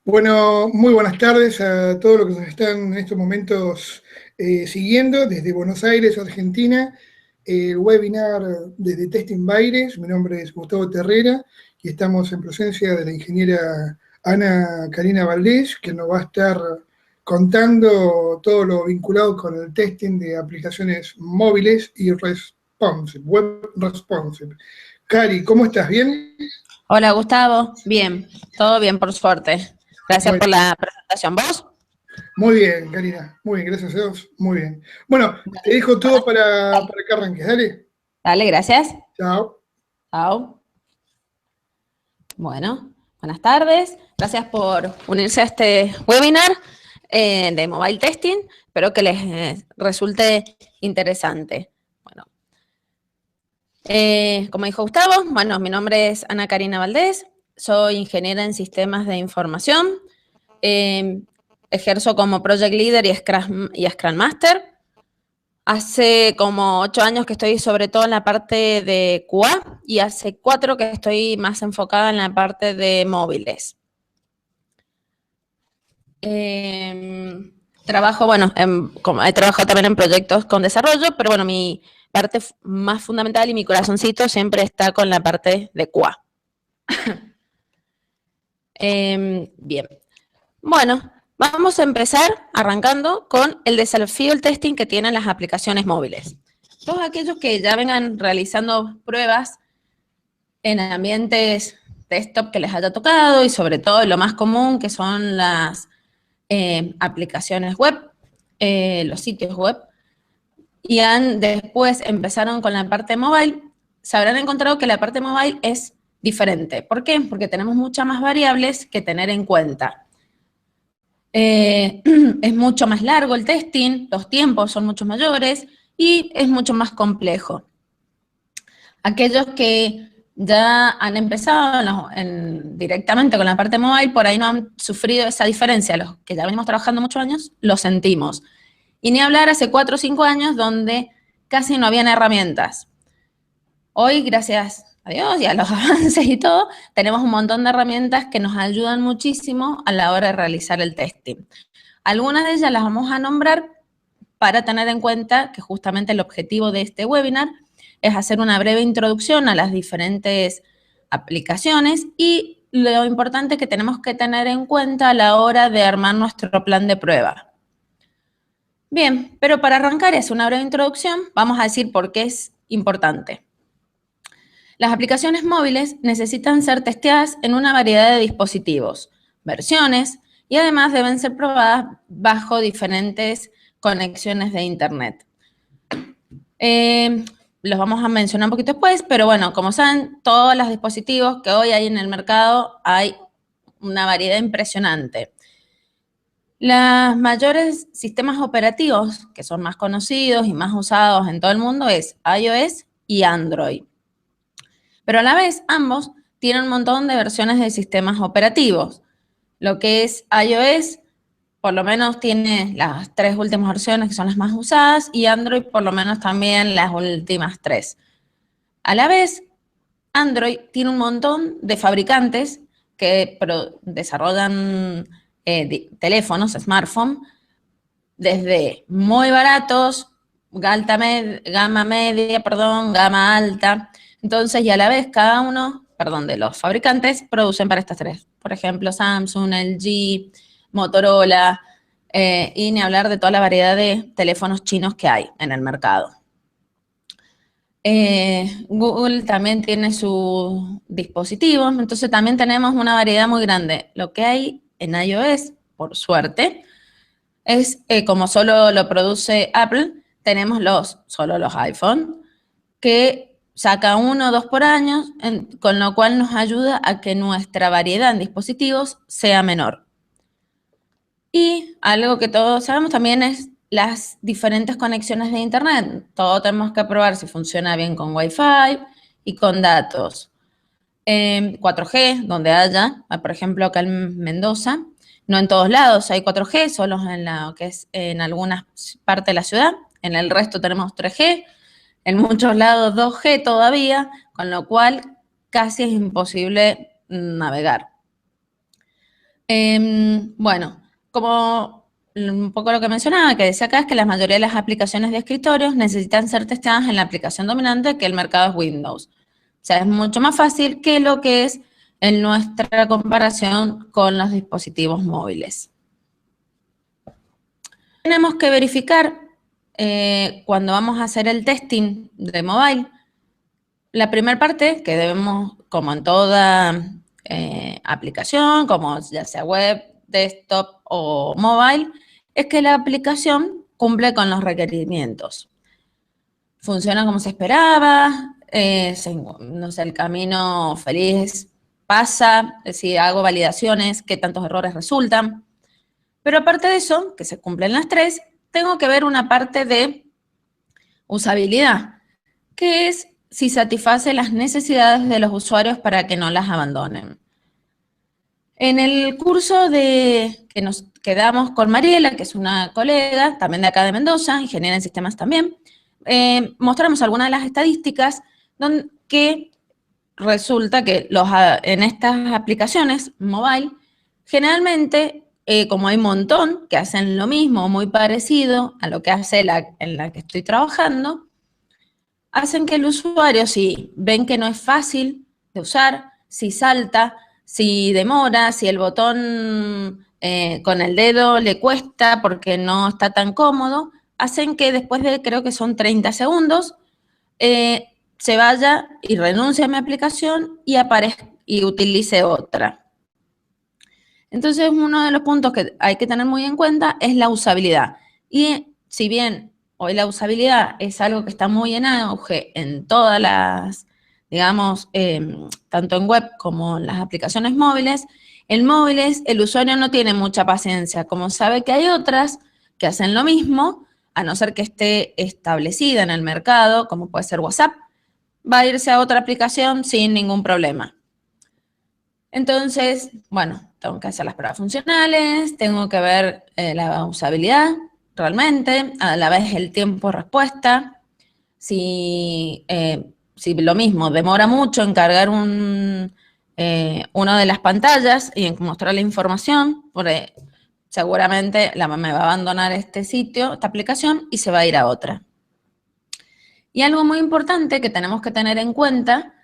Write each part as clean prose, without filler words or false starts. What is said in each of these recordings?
Bueno, muy buenas tardes a todos los que nos están en estos momentos siguiendo desde Buenos Aires, Argentina, el webinar desde Testing Baires. Mi nombre es Gustavo Terrera y estamos en presencia de la ingeniera Ana Karina Valdés, que nos va a estar contando todo lo vinculado con el testing de aplicaciones móviles y responsive, web responsive. Cari, ¿cómo estás? ¿Bien? Hola Gustavo, bien, todo bien por suerte. Gracias Bueno. por la presentación. ¿Vos? Muy bien, Karina. Muy bien, gracias a Dios. Muy bien. Bueno, te dejo todo para que arranques. Dale. Dale, gracias. Chao. Chao. Bueno, buenas tardes. Gracias por unirse a este webinar de Mobile Testing. Espero que les resulte interesante. Bueno, como dijo Gustavo, bueno, mi nombre es Ana Karina Valdés. Soy ingeniera en sistemas de información. Ejerzo como Project Leader y Scrum Master. Hace como 8 años que estoy sobre todo en la parte de QA y hace 4 que estoy más enfocada en la parte de móviles. Trabajo, bueno, he trabajado también en proyectos con desarrollo, pero bueno, mi parte más fundamental y mi corazoncito siempre está con la parte de QA. Bien. Bueno, vamos a empezar arrancando con el desafío del testing que tienen las aplicaciones móviles. Todos aquellos que ya vengan realizando pruebas en ambientes desktop que les haya tocado y sobre todo lo más común que son las aplicaciones web, los sitios web, y después empezaron con la parte mobile, se habrán encontrado que la parte mobile es diferente. ¿Por qué? Porque tenemos muchas más variables que tener en cuenta. Es mucho más largo el testing, los tiempos son mucho mayores y es mucho más complejo. Aquellos que ya han empezado directamente con la parte mobile, por ahí no han sufrido esa diferencia. Los que ya venimos trabajando muchos años, lo sentimos. Y ni hablar hace 4 o 5 años donde casi no habían herramientas. Hoy, gracias a Dios y a los avances y todo, tenemos un montón de herramientas que nos ayudan muchísimo a la hora de realizar el testing. Algunas de ellas las vamos a nombrar para tener en cuenta que justamente el objetivo de este webinar es hacer una breve introducción a las diferentes aplicaciones y lo importante que tenemos que tener en cuenta a la hora de armar nuestro plan de prueba. Bien, pero para arrancar es una breve introducción, vamos a decir por qué es importante. Las aplicaciones móviles necesitan ser testeadas en una variedad de dispositivos, versiones, y además deben ser probadas bajo diferentes conexiones de Internet. Los vamos a mencionar un poquito después, pero bueno, como saben, todos los dispositivos que hoy hay en el mercado hay una variedad impresionante. Los mayores sistemas operativos que son más conocidos y más usados en todo el mundo es iOS y Android. Pero a la vez, ambos tienen un montón de versiones de sistemas operativos. Lo que es iOS, por lo menos tiene las 3 últimas versiones que son las más usadas y Android por lo menos también las últimas 3. A la vez, Android tiene un montón de fabricantes que desarrollan teléfonos, smartphones, desde muy baratos, gama media, gama alta. Entonces, y a la vez cada uno, de los fabricantes producen para estas 3. Por ejemplo, Samsung, LG, Motorola, y ni hablar de toda la variedad de teléfonos chinos que hay en el mercado. Google también tiene sus dispositivos, entonces también tenemos una variedad muy grande. Lo que hay en iOS, por suerte, es como solo lo produce Apple, tenemos solo los iPhone, que saca 1 o 2 por año, con lo cual nos ayuda a que nuestra variedad en dispositivos sea menor. Y algo que todos sabemos también es las diferentes conexiones de Internet. Todo tenemos que probar si funciona bien con Wi-Fi y con datos. 4G, donde haya, por ejemplo, acá en Mendoza, no en todos lados hay 4G, solo en algunas partes de la ciudad. En el resto tenemos 3G, en muchos lados 2G todavía, con lo cual casi es imposible navegar. Bueno, como un poco lo que mencionaba, que decía acá, es que la mayoría de las aplicaciones de escritorios necesitan ser testeadas en la aplicación dominante, que el mercado es Windows. O sea, es mucho más fácil que lo que es en nuestra comparación con los dispositivos móviles. Tenemos que verificar cuando vamos a hacer el testing de mobile, la primera parte que debemos, como en toda aplicación, como ya sea web, desktop o mobile, es que la aplicación cumple con los requerimientos. Funciona como se esperaba, no sé, el camino feliz pasa, si hago validaciones, qué tantos errores resultan. Pero aparte de eso, que se cumplen las tres, tengo que ver una parte de usabilidad, que es si satisface las necesidades de los usuarios para que no las abandonen. En el curso que nos quedamos con Mariela, que es una colega, también de acá de Mendoza, ingeniera en sistemas también, mostramos algunas de las estadísticas que resulta que en estas aplicaciones mobile, generalmente, como hay un montón que hacen lo mismo, muy parecido a lo que hace en la que estoy trabajando, hacen que el usuario, si ven que no es fácil de usar, si salta, si demora, si el botón con el dedo le cuesta porque no está tan cómodo, hacen que después de, creo que son 30 segundos, se vaya y renuncie a mi aplicación y utilice otra. Entonces, uno de los puntos que hay que tener muy en cuenta es la usabilidad. Y si bien hoy la usabilidad es algo que está muy en auge en todas las, digamos, tanto en web como en las aplicaciones móviles, en móviles el usuario no tiene mucha paciencia. Como sabe que hay otras que hacen lo mismo, a no ser que esté establecida en el mercado, como puede ser WhatsApp, va a irse a otra aplicación sin ningún problema. Entonces, bueno, tengo que hacer las pruebas funcionales, tengo que ver la usabilidad realmente, a la vez el tiempo de respuesta, si lo mismo, demora mucho en cargar una de las pantallas y en mostrar la información, porque seguramente me va a abandonar este sitio, esta aplicación, y se va a ir a otra. Y algo muy importante que tenemos que tener en cuenta,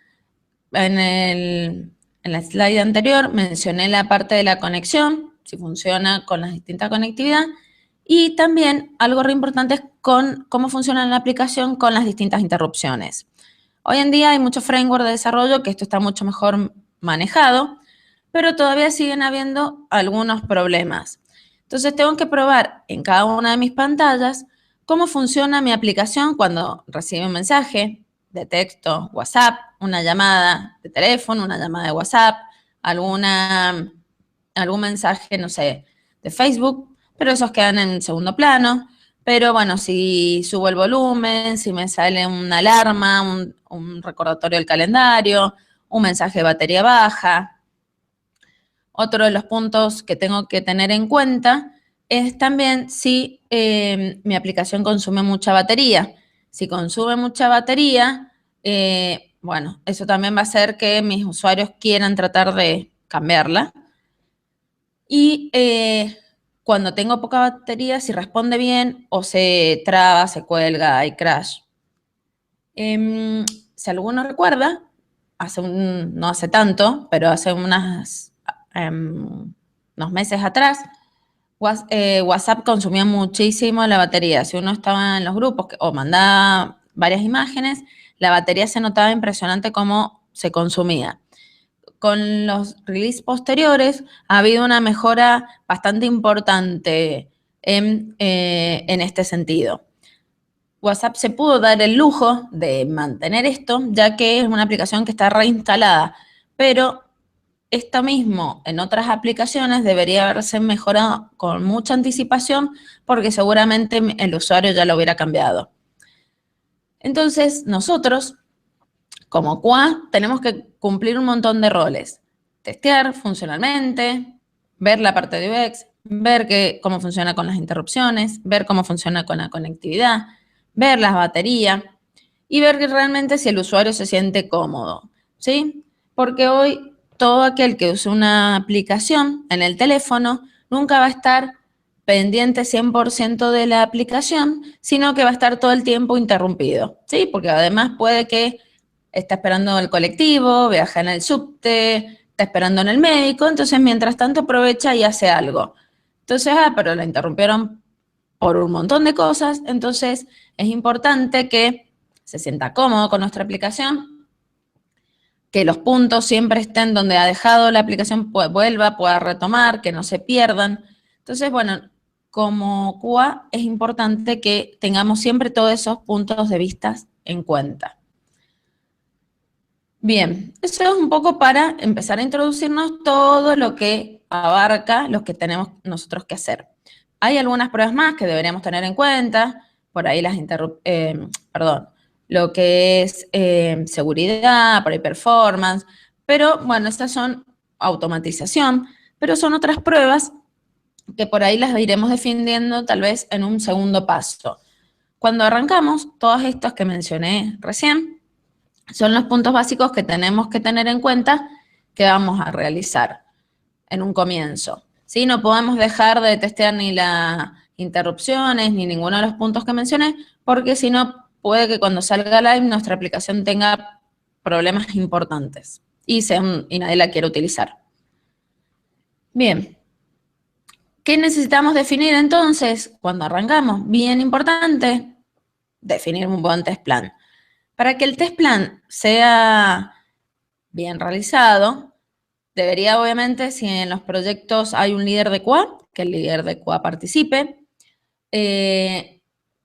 en la slide anterior mencioné la parte de la conexión, si funciona con las distintas conectividades, y también algo re importante es con cómo funciona la aplicación con las distintas interrupciones. Hoy en día hay muchos frameworks de desarrollo que esto está mucho mejor manejado, pero todavía siguen habiendo algunos problemas. Entonces tengo que probar en cada una de mis pantallas cómo funciona mi aplicación cuando recibe un mensaje de texto, WhatsApp, una llamada de teléfono, una llamada de WhatsApp, algún mensaje, no sé, de Facebook, pero esos quedan en segundo plano. Pero bueno, si subo el volumen, si me sale una alarma, un recordatorio del calendario, un mensaje de batería baja. Otro de los puntos que tengo que tener en cuenta es también si mi aplicación consume mucha batería. Si consume mucha batería, bueno, eso también va a hacer que mis usuarios quieran tratar de cambiarla. Y cuando tengo poca batería, si responde bien o se traba, se cuelga, hay crash. Si alguno recuerda, no hace tanto, pero hace unos meses atrás, WhatsApp consumía muchísimo la batería. Si uno estaba en los grupos o mandaba varias imágenes, la batería se notaba impresionante cómo se consumía. Con los releases posteriores ha habido una mejora bastante importante en este sentido. WhatsApp se pudo dar el lujo de mantener esto, ya que es una aplicación que está reinstalada, pero esto mismo en otras aplicaciones debería haberse mejorado con mucha anticipación porque seguramente el usuario ya lo hubiera cambiado. Entonces, nosotros, como QA, tenemos que cumplir un montón de roles. Testear funcionalmente, ver la parte de UX, ver cómo funciona con las interrupciones, ver cómo funciona con la conectividad, ver las baterías y ver que realmente si el usuario se siente cómodo, ¿sí? Porque hoy todo aquel que use una aplicación en el teléfono nunca va a estar pendiente 100% de la aplicación, sino que va a estar todo el tiempo interrumpido, ¿sí? Porque además puede que esté esperando el colectivo, viaja en el subte, está esperando en el médico, entonces mientras tanto aprovecha y hace algo. Entonces, pero la interrumpieron por un montón de cosas, entonces es importante que se sienta cómodo con nuestra aplicación, que los puntos siempre estén donde ha dejado la aplicación, vuelva, pueda retomar, que no se pierdan. Entonces, bueno, como QA es importante que tengamos siempre todos esos puntos de vista en cuenta. Bien, eso es un poco para empezar a introducirnos todo lo que abarca lo que tenemos nosotros que hacer. Hay algunas pruebas más que deberíamos tener en cuenta, por ahí lo que es seguridad, por ahí performance, pero bueno, estas son automatización, pero son otras pruebas que por ahí las iremos definiendo tal vez en un segundo paso. Cuando arrancamos, todas estas que mencioné recién son los puntos básicos que tenemos que tener en cuenta que vamos a realizar en un comienzo. ¿Sí? No podemos dejar de testear ni las interrupciones ni ninguno de los puntos que mencioné, porque si no, puede que cuando salga live nuestra aplicación tenga problemas importantes y nadie la quiere utilizar. Bien. ¿Qué necesitamos definir entonces cuando arrancamos? Bien importante, definir un buen test plan. Para que el test plan sea bien realizado, debería obviamente, si en los proyectos hay un líder de QA, que el líder de QA participe,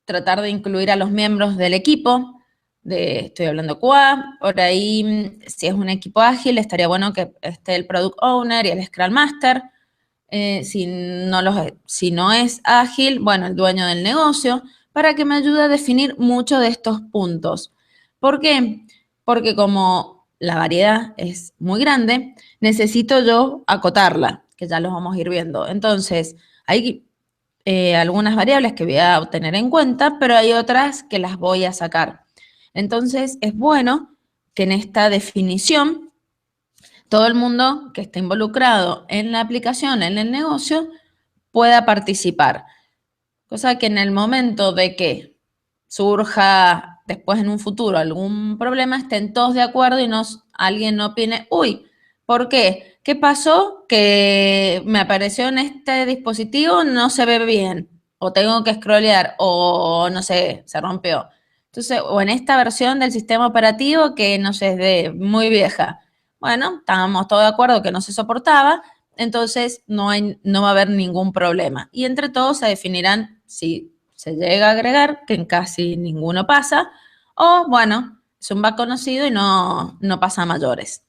tratar de incluir a los miembros del equipo, estoy hablando QA, por ahí si es un equipo ágil estaría bueno que esté el Product Owner y el Scrum Master. Si no es ágil, bueno, el dueño del negocio, para que me ayude a definir muchos de estos puntos. ¿Por qué? Porque como la variedad es muy grande, necesito yo acotarla, que ya los vamos a ir viendo. Entonces, hay algunas variables que voy a tener en cuenta, pero hay otras que las voy a sacar. Entonces, es bueno que en esta definición todo el mundo que esté involucrado en la aplicación, en el negocio, pueda participar. Cosa que en el momento de que surja después en un futuro algún problema, estén todos de acuerdo y alguien no opine, uy, ¿por qué? ¿Qué pasó? Que me apareció en este dispositivo, no se ve bien, o tengo que scrollear, o no sé, se rompió. Entonces, o en esta versión del sistema operativo que, no sé, es muy vieja. Bueno, estábamos todos de acuerdo que no se soportaba, entonces no va a haber ningún problema. Y entre todos se definirán si se llega a agregar, que en casi ninguno pasa, o bueno, es un bug conocido y no pasa a mayores.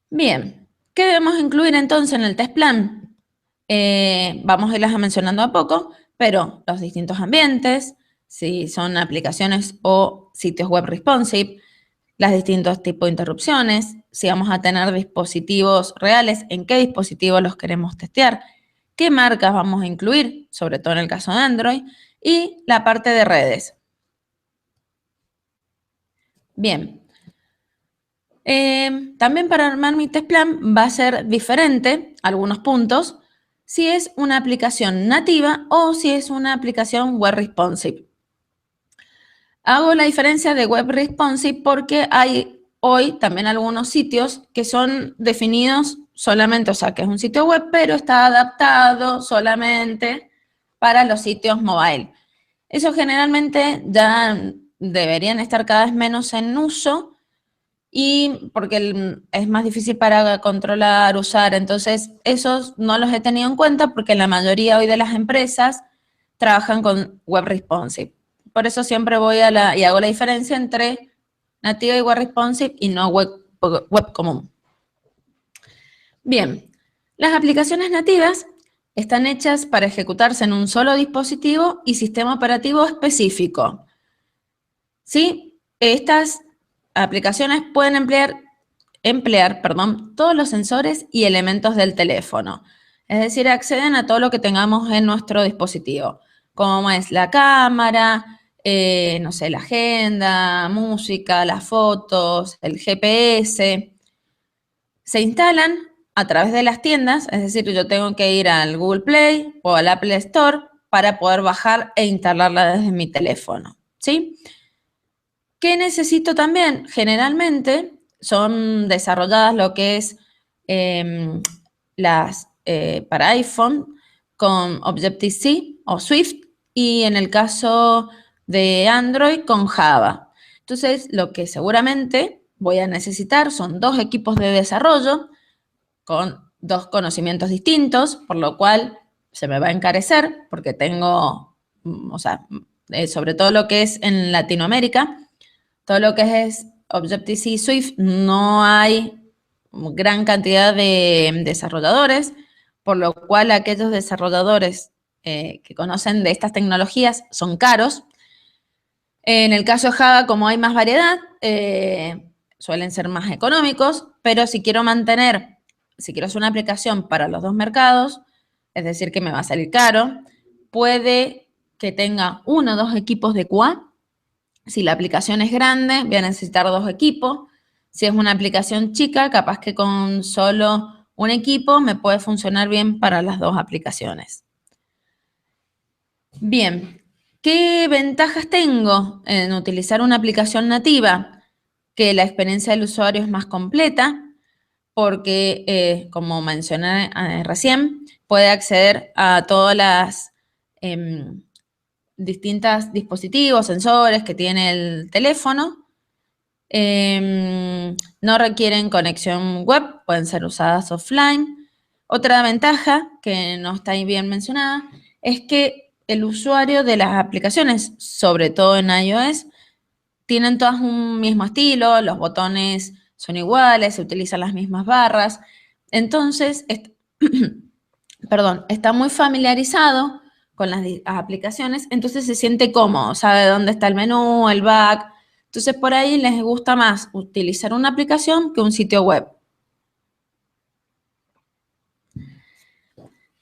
Bien, ¿qué debemos incluir entonces en el test plan? Vamos a irlas mencionando a poco, pero los distintos ambientes, si son aplicaciones o sitios web responsive, los distintos tipos de interrupciones, si vamos a tener dispositivos reales, en qué dispositivos los queremos testear, qué marcas vamos a incluir, sobre todo en el caso de Android, y la parte de redes. Bien. También para armar mi test plan va a ser diferente, algunos puntos, si es una aplicación nativa o si es una aplicación web responsive. Hago la diferencia de web responsive porque hay hoy también algunos sitios que son definidos solamente, o sea, que es un sitio web, pero está adaptado solamente para los sitios mobile. Eso generalmente ya deberían estar cada vez menos en uso y porque es más difícil para controlar, usar. Entonces, esos no los he tenido en cuenta porque la mayoría hoy de las empresas trabajan con web responsive. Por eso siempre voy y hago la diferencia entre nativa y web responsive y no web común. Bien, las aplicaciones nativas están hechas para ejecutarse en un solo dispositivo y sistema operativo específico. ¿Sí? Estas aplicaciones pueden emplear todos los sensores y elementos del teléfono. Es decir, acceden a todo lo que tengamos en nuestro dispositivo, como es la cámara, no sé, la agenda, música, las fotos, el GPS. Se instalan a través de las tiendas, es decir, yo tengo que ir al Google Play o al Apple Store para poder bajar e instalarla desde mi teléfono, ¿sí? ¿Qué necesito también? Generalmente son desarrolladas lo que es para iPhone con Objective-C o Swift y en el caso de Android con Java. Entonces, lo que seguramente voy a necesitar son 2 equipos de desarrollo con 2 conocimientos distintos, por lo cual se me va a encarecer porque tengo, o sea, sobre todo lo que es en Latinoamérica, todo lo que es Objective-C y Swift, no hay gran cantidad de desarrolladores, por lo cual aquellos desarrolladores que conocen de estas tecnologías son caros. En el caso de Java, como hay más variedad, suelen ser más económicos, pero si quiero hacer una aplicación para los 2 mercados, es decir, que me va a salir caro, puede que tenga 1 o 2 equipos de QA. Si la aplicación es grande, voy a necesitar 2 equipos. Si es una aplicación chica, capaz que con solo un equipo me puede funcionar bien para las 2 aplicaciones. Bien, ¿qué ventajas tengo en utilizar una aplicación nativa? Que la experiencia del usuario es más completa, porque, como mencioné recién, puede acceder a todas las distintos dispositivos, sensores que tiene el teléfono. No requieren conexión web, pueden ser usadas offline. Otra ventaja, que no está ahí bien mencionada, es que el usuario de las aplicaciones, sobre todo en iOS, tienen todas un mismo estilo, los botones son iguales, se utilizan las mismas barras. Entonces, está muy familiarizado con las aplicaciones, entonces se siente cómodo, sabe dónde está el menú, el back. Entonces, por ahí les gusta más utilizar una aplicación que un sitio web.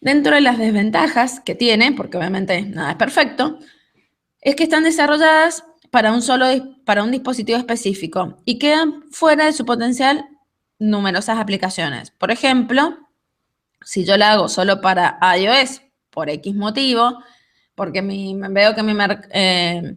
Dentro de las desventajas que tiene, porque obviamente nada es perfecto, es que están desarrolladas para un dispositivo específico y quedan fuera de su potencial numerosas aplicaciones. Por ejemplo, si yo la hago solo para iOS, por X motivo, porque veo que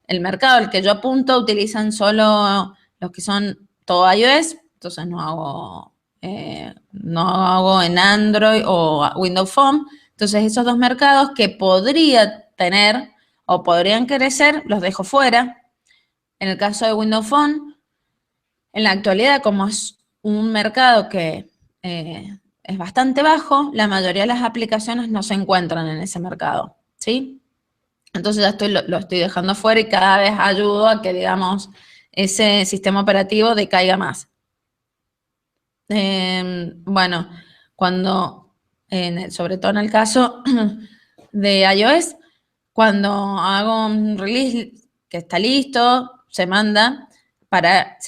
el mercado al que yo apunto utilizan solo los que son todo iOS, entonces no hago en Android o Windows Phone. Entonces esos 2 mercados que podría tener o podrían crecer, los dejo fuera. En el caso de Windows Phone, en la actualidad, como es un mercado que es bastante bajo, la mayoría de las aplicaciones no se encuentran en ese mercado, ¿sí? Entonces ya lo estoy dejando fuera y cada vez ayudo a que, digamos, ese sistema operativo decaiga más. Bueno, sobre todo en el caso de iOS, cuando hago un release que está listo, se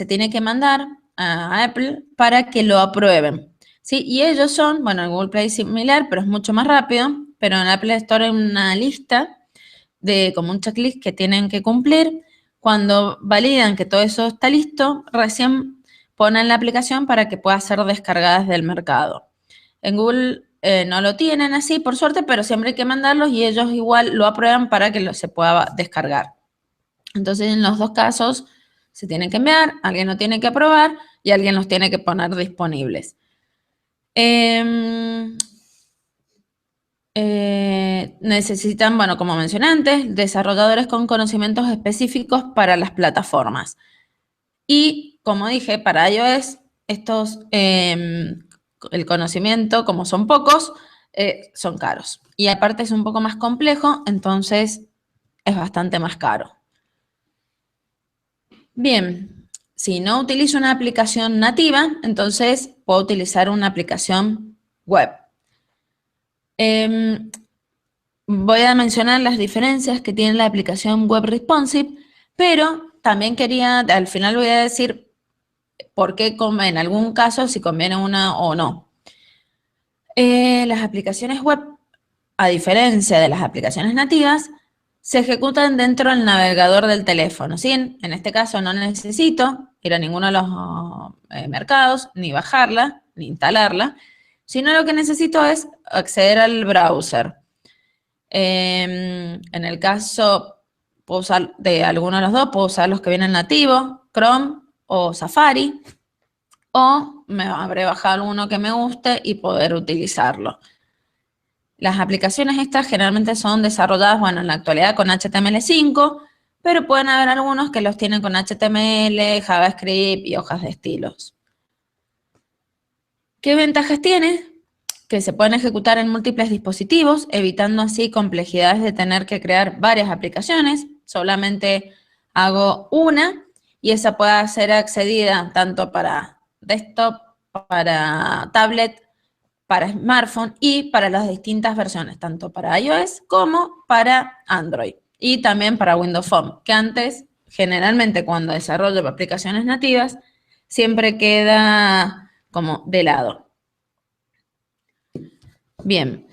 tiene que mandar a Apple para que lo aprueben. ¿Sí? Y ellos son, bueno, en Google Play es similar, pero es mucho más rápido, pero en Apple Store hay una lista como un checklist que tienen que cumplir. Cuando validan que todo eso está listo, recién ponen la aplicación para que pueda ser descargada desde el mercado. En Google no lo tienen así, por suerte, pero siempre hay que mandarlos y ellos igual lo aprueban para que se pueda descargar. Entonces, en los 2 casos se tienen que enviar, alguien lo tiene que aprobar y alguien los tiene que poner disponibles. Necesitan, bueno, como mencioné antes, desarrolladores con conocimientos específicos para las plataformas. Y, como dije, para iOS, el conocimiento, como son pocos, son caros. Y aparte es un poco más complejo, entonces es bastante más caro. Bien, si no utilizo una aplicación nativa, entonces puedo utilizar una aplicación web. Voy a mencionar las diferencias que tiene la aplicación Web Responsive, pero también al final voy a decir por qué en algún caso si conviene una o no. Las aplicaciones web, a diferencia de las aplicaciones nativas, se ejecutan dentro del navegador del teléfono, ¿sí? En este caso no necesito ir a ninguno de los mercados, ni bajarla, ni instalarla, sino lo que necesito es acceder al browser. En el caso, puedo usar de alguno de los dos, puedo usar los que vienen nativos, Chrome o Safari, o me habré bajado alguno que me guste y poder utilizarlo. Las aplicaciones estas generalmente son desarrolladas, bueno, en la actualidad con HTML5, pero pueden haber algunos que los tienen con HTML, JavaScript y hojas de estilos. ¿Qué ventajas tiene? Que se pueden ejecutar en múltiples dispositivos, evitando así complejidades de tener que crear varias aplicaciones. Solamente hago una y esa puede ser accedida tanto para desktop, para tablet, para smartphone y para las distintas versiones, tanto para iOS como para Android y también para Windows Phone, que antes, generalmente cuando desarrollo aplicaciones nativas, siempre queda como de lado. Bien,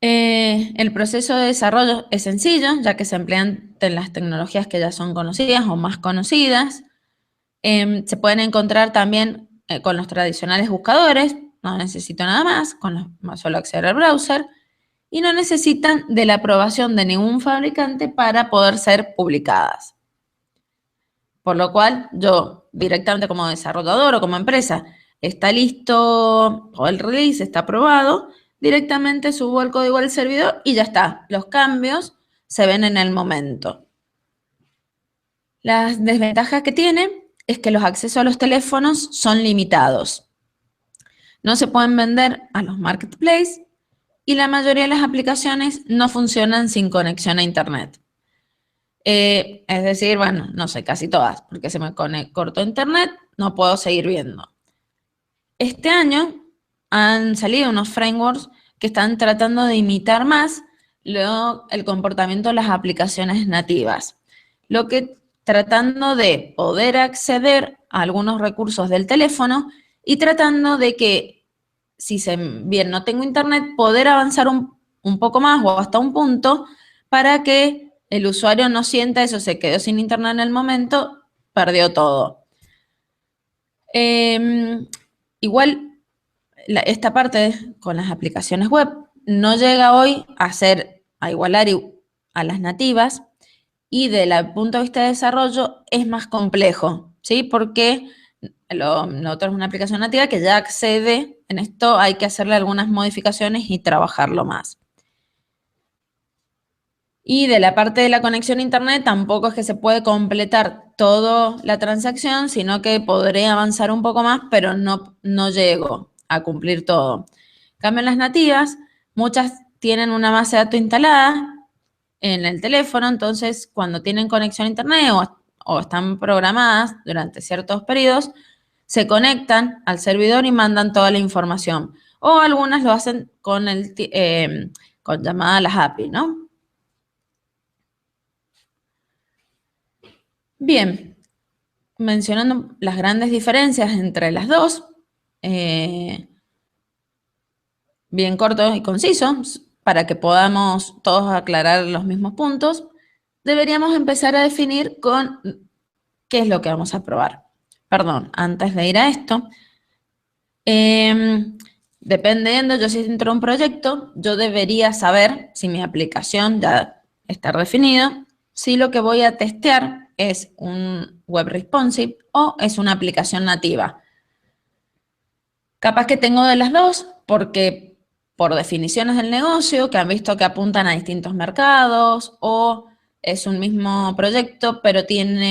el proceso de desarrollo es sencillo, ya que se emplean las tecnologías que ya son conocidas o más conocidas. Se pueden encontrar también con los tradicionales buscadores, no necesito nada más, solo acceder al browser, y no necesitan de la aprobación de ningún fabricante para poder ser publicadas. Por lo cual, yo directamente como desarrollador o como empresa, está listo, o el release está aprobado, directamente subo el código al servidor y ya está. Los cambios se ven en el momento. Las desventajas que tiene es que los accesos a los teléfonos son limitados. No se pueden vender a los marketplaces y la mayoría de las aplicaciones no funcionan sin conexión a Internet. Es decir, bueno, no sé, casi todas, porque se me cortó Internet, no puedo seguir viendo. Este año han salido unos frameworks que están tratando de imitar más el comportamiento de las aplicaciones nativas. Tratando de poder acceder a algunos recursos del teléfono y tratando de que, si bien no tengo internet, poder avanzar un poco más o hasta un punto para que el usuario no sienta eso, se quedó sin internet en el momento, perdió todo. Igual, esta parte con las aplicaciones web no llega hoy a igualar a las nativas, y desde el punto de vista de desarrollo es más complejo, ¿sí? Porque lo otro es una aplicación nativa que ya accede, en esto hay que hacerle algunas modificaciones y trabajarlo más. Y de la parte de la conexión a internet tampoco es que se puede completar toda la transacción, sino que podré avanzar un poco más, pero no llego a cumplir todo. En cambio, en las nativas, muchas tienen una base de datos instalada en el teléfono, entonces cuando tienen conexión a internet o están programadas durante ciertos periodos, se conectan al servidor y mandan toda la información. O algunas lo hacen con llamada a las API, ¿no? Bien, mencionando las grandes diferencias entre las dos, bien corto y conciso, para que podamos todos aclarar los mismos puntos, deberíamos empezar a definir con qué es lo que vamos a probar. Perdón, antes de ir a esto, dependiendo, yo si entro a un proyecto, yo debería saber si mi aplicación ya está definida, si lo que voy a testear es un web responsive o es una aplicación nativa. Capaz que tengo de las dos, porque por definiciones del negocio, que han visto que apuntan a distintos mercados, o es un mismo proyecto, pero es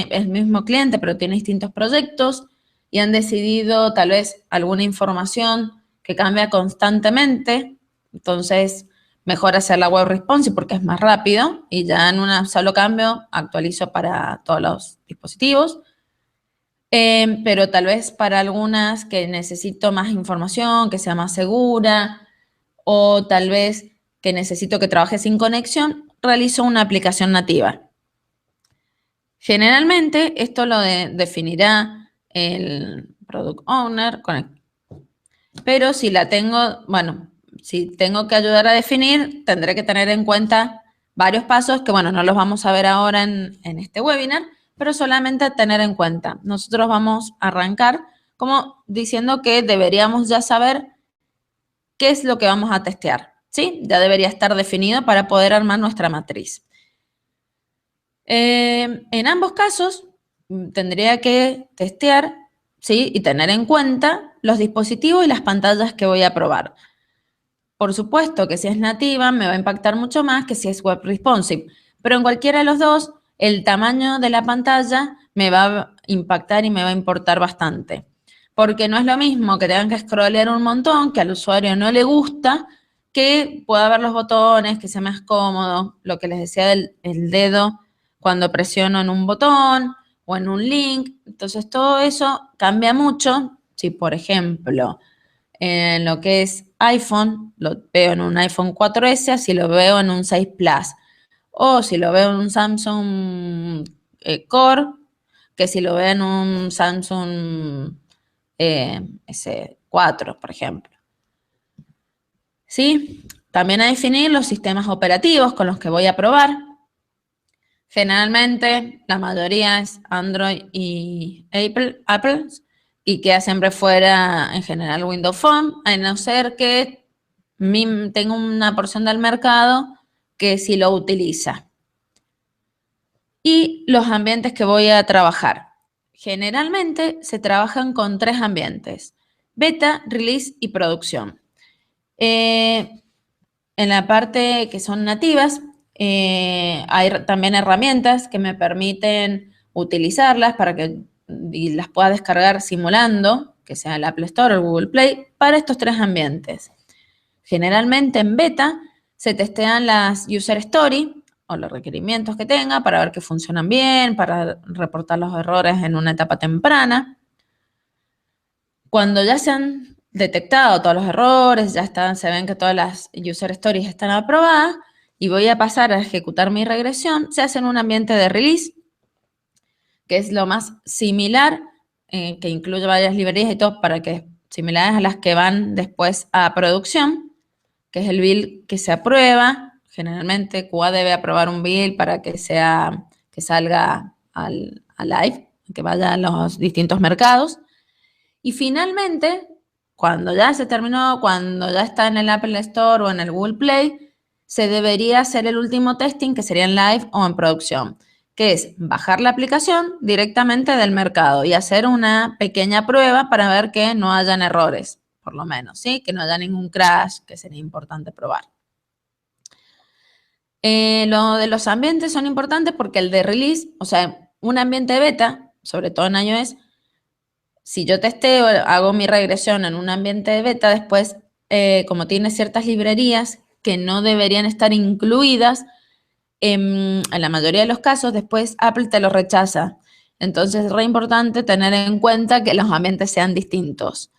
el mismo cliente, pero tiene distintos proyectos, y han decidido tal vez alguna información que cambia constantemente, entonces mejor hacer la web responsive porque es más rápido, y ya en un solo cambio actualizo para todos los dispositivos. Pero tal vez para algunas que necesito más información, que sea más segura, o tal vez que necesito que trabaje sin conexión, realizo una aplicación nativa. Generalmente esto lo definirá el Product Owner, pero si si tengo que ayudar a definir, tendré que tener en cuenta varios pasos que, no los vamos a ver ahora en este webinar, pero solamente a tener en cuenta. Nosotros vamos a arrancar como diciendo que deberíamos ya saber qué es lo que vamos a testear, ¿sí? Ya debería estar definido para poder armar nuestra matriz. En ambos casos, tendría que testear, ¿sí? Y tener en cuenta los dispositivos y las pantallas que voy a probar. Por supuesto que si es nativa me va a impactar mucho más que si es web responsive, pero en cualquiera de los dos, el tamaño de la pantalla me va a impactar y me va a importar bastante. Porque no es lo mismo que tengan que scrollear un montón, que al usuario no le gusta, que pueda ver los botones, que sea más cómodo, lo que les decía del el dedo cuando presiono en un botón o en un link. Entonces todo eso cambia mucho. Si, por ejemplo, en lo que es iPhone, lo veo en un iPhone 4S, así lo veo en un 6 Plus. O si lo veo en un Samsung Core, que si lo veo en un Samsung S4, por ejemplo. ¿Sí? También a definir los sistemas operativos con los que voy a probar. Generalmente, la mayoría es Android y Apple, y queda siempre fuera, en general, Windows Phone, a no ser que tengo una porción del mercado que sí lo utiliza. Y los ambientes que voy a trabajar. Generalmente se trabajan con 3 ambientes: beta, release y producción. En la parte que son nativas, hay también herramientas que me permiten utilizarlas para que y las pueda descargar simulando, que sea el Apple Store o el Google Play, para estos 3 ambientes. Generalmente en beta se testean las user story o los requerimientos que tenga para ver que funcionan bien, para reportar los errores en una etapa temprana. Cuando ya se han detectado todos los errores, se ven que todas las user stories están aprobadas y voy a pasar a ejecutar mi regresión, se hace en un ambiente de release, que es lo más similar, que incluye varias librerías y todo, para que similares a las que van después a producción, que es el build que se aprueba. Generalmente QA debe aprobar un build para que salga a live, que vaya a los distintos mercados. Y finalmente, cuando ya se terminó, cuando ya está en el Apple Store o en el Google Play, se debería hacer el último testing, que sería en live o en producción, que es bajar la aplicación directamente del mercado y hacer una pequeña prueba para ver que no hayan errores, por lo menos, ¿sí? Que no haya ningún crash, que sería importante probar. Lo de los ambientes son importantes porque el de release, o sea, un ambiente beta, sobre todo en iOS, si yo testeo, hago mi regresión en un ambiente de beta, después, como tiene ciertas librerías que no deberían estar incluidas, en la mayoría de los casos, después Apple te lo rechaza. Entonces, es re importante tener en cuenta que los ambientes sean distintos.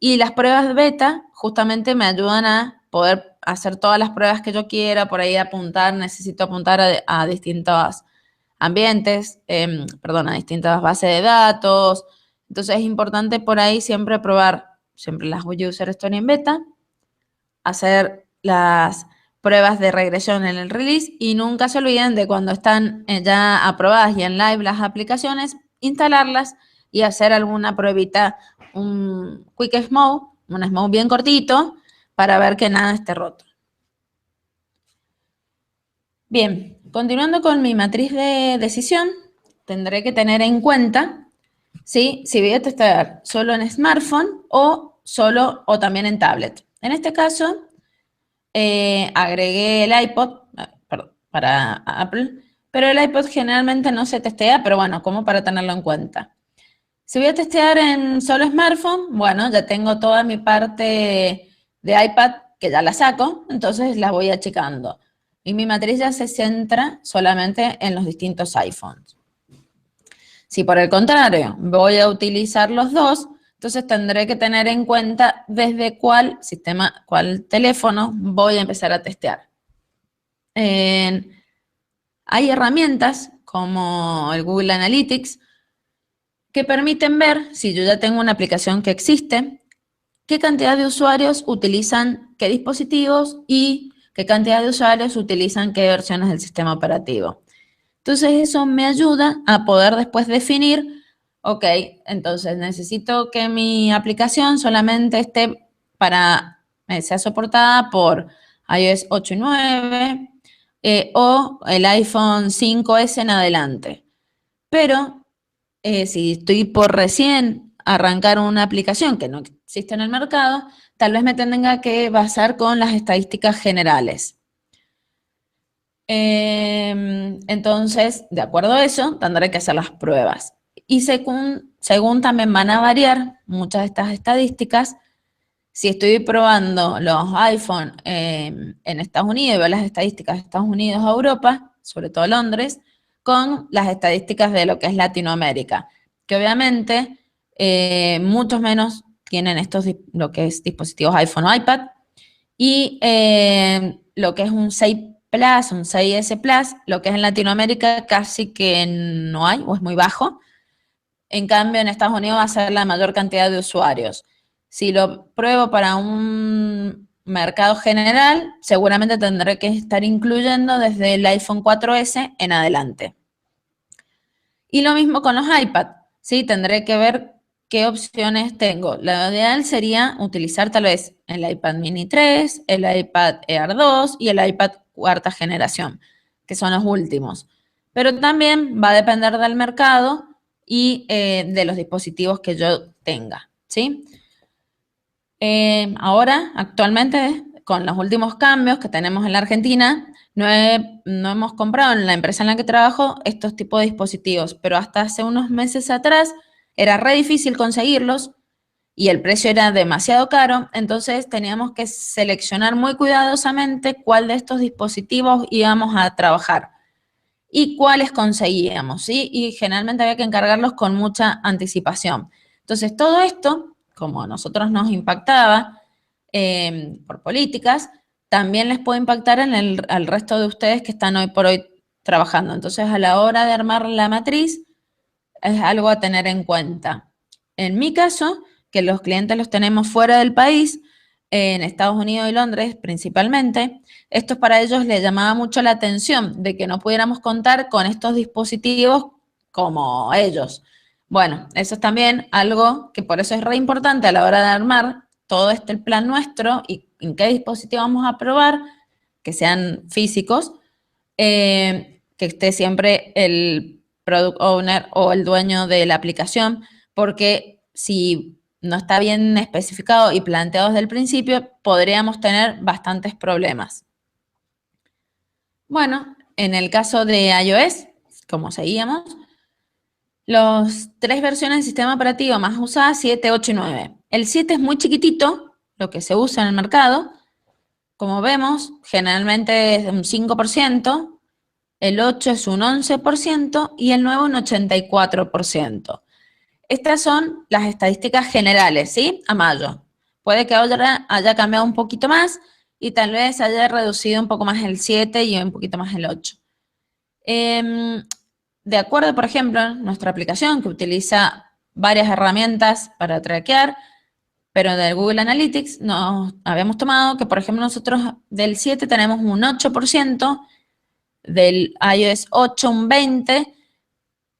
Y las pruebas beta justamente me ayudan a poder hacer todas las pruebas que yo quiera, por ahí necesito apuntar a distintos ambientes, a distintas bases de datos. Entonces es importante por ahí siempre probar siempre las user story en beta, hacer las pruebas de regresión en el release y nunca se olviden de cuando están ya aprobadas y en live las aplicaciones, instalarlas y hacer alguna pruebita, un quick smoke, un smoke bien cortito para ver que nada esté roto. Bien, continuando con mi matriz de decisión, tendré que tener en cuenta ¿sí? Si voy a testar solo en smartphone o también en tablet. En este caso, agregué el iPod para Apple, pero el iPod generalmente no se testea, pero bueno, como para tenerlo en cuenta. Si voy a testear en solo smartphone, bueno, ya tengo toda mi parte de iPad que ya la saco, entonces la voy achicando. Y mi matriz ya se centra solamente en los distintos iPhones. Si por el contrario voy a utilizar los dos, entonces tendré que tener en cuenta desde cuál teléfono voy a empezar a testear. Hay herramientas como el Google Analytics que permiten ver, si yo ya tengo una aplicación que existe, qué cantidad de usuarios utilizan qué dispositivos y qué cantidad de usuarios utilizan qué versiones del sistema operativo. Entonces eso me ayuda a poder después definir, ok, entonces necesito que mi aplicación solamente esté sea soportada por iOS 8 y 9 o el iPhone 5S en adelante. Pero si estoy por recién arrancar una aplicación que no existe en el mercado, tal vez me tenga que basar con las estadísticas generales. Entonces, de acuerdo a eso, tendré que hacer las pruebas. Y según también van a variar muchas de estas estadísticas. Si estoy probando los iPhone en Estados Unidos y veo las estadísticas de Estados Unidos a Europa, sobre todo Londres, con las estadísticas de lo que es Latinoamérica, que obviamente muchos menos tienen lo que es dispositivos iPhone o iPad, y lo que es un 6 Plus, un 6S Plus, lo que es en Latinoamérica casi que no hay o es muy bajo. En cambio, en Estados Unidos va a ser la mayor cantidad de usuarios. Si lo pruebo para un mercado general, seguramente tendré que estar incluyendo desde el iPhone 4S en adelante. Y lo mismo con los iPad, ¿sí? Tendré que ver qué opciones tengo. Lo ideal sería utilizar tal vez el iPad Mini 3, el iPad Air 2 y el iPad cuarta generación, que son los últimos. Pero también va a depender del mercado y de los dispositivos que yo tenga, ¿sí? Ahora, actualmente, con los últimos cambios que tenemos en la Argentina, no hemos comprado en la empresa en la que trabajo estos tipos de dispositivos, pero hasta hace unos meses atrás era re difícil conseguirlos y el precio era demasiado caro, entonces teníamos que seleccionar muy cuidadosamente cuál de estos dispositivos íbamos a trabajar y cuáles conseguíamos, ¿sí? Y generalmente había que encargarlos con mucha anticipación. Entonces, todo esto, como a nosotros nos impactaba por políticas, también les puede impactar al resto de ustedes que están hoy por hoy trabajando. Entonces, a la hora de armar la matriz, es algo a tener en cuenta. En mi caso, que los clientes los tenemos fuera del país, en Estados Unidos y Londres principalmente, esto para ellos les llamaba mucho la atención de que no pudiéramos contar con estos dispositivos como ellos. Bueno, eso es también algo que por eso es re importante a la hora de armar todo el plan nuestro y en qué dispositivo vamos a probar, que sean físicos, que esté siempre el product owner o el dueño de la aplicación, porque si no está bien especificado y planteado desde el principio, podríamos tener bastantes problemas. Bueno, en el caso de iOS, como seguíamos, los 3 versiones del sistema operativo más usadas, 7, 8 y 9. El 7 es muy chiquitito, lo que se usa en el mercado. Como vemos, generalmente es un 5%, el 8 es un 11% y el 9 un 84%. Estas son las estadísticas generales, ¿sí? A mayo. Puede que ahora haya cambiado un poquito más y tal vez haya reducido un poco más el 7 y un poquito más el 8. De acuerdo, por ejemplo, a nuestra aplicación que utiliza varias herramientas para traquear, pero del Google Analytics nos habíamos tomado que, por ejemplo, nosotros del 7 tenemos un 8%, del iOS 8 un 20%,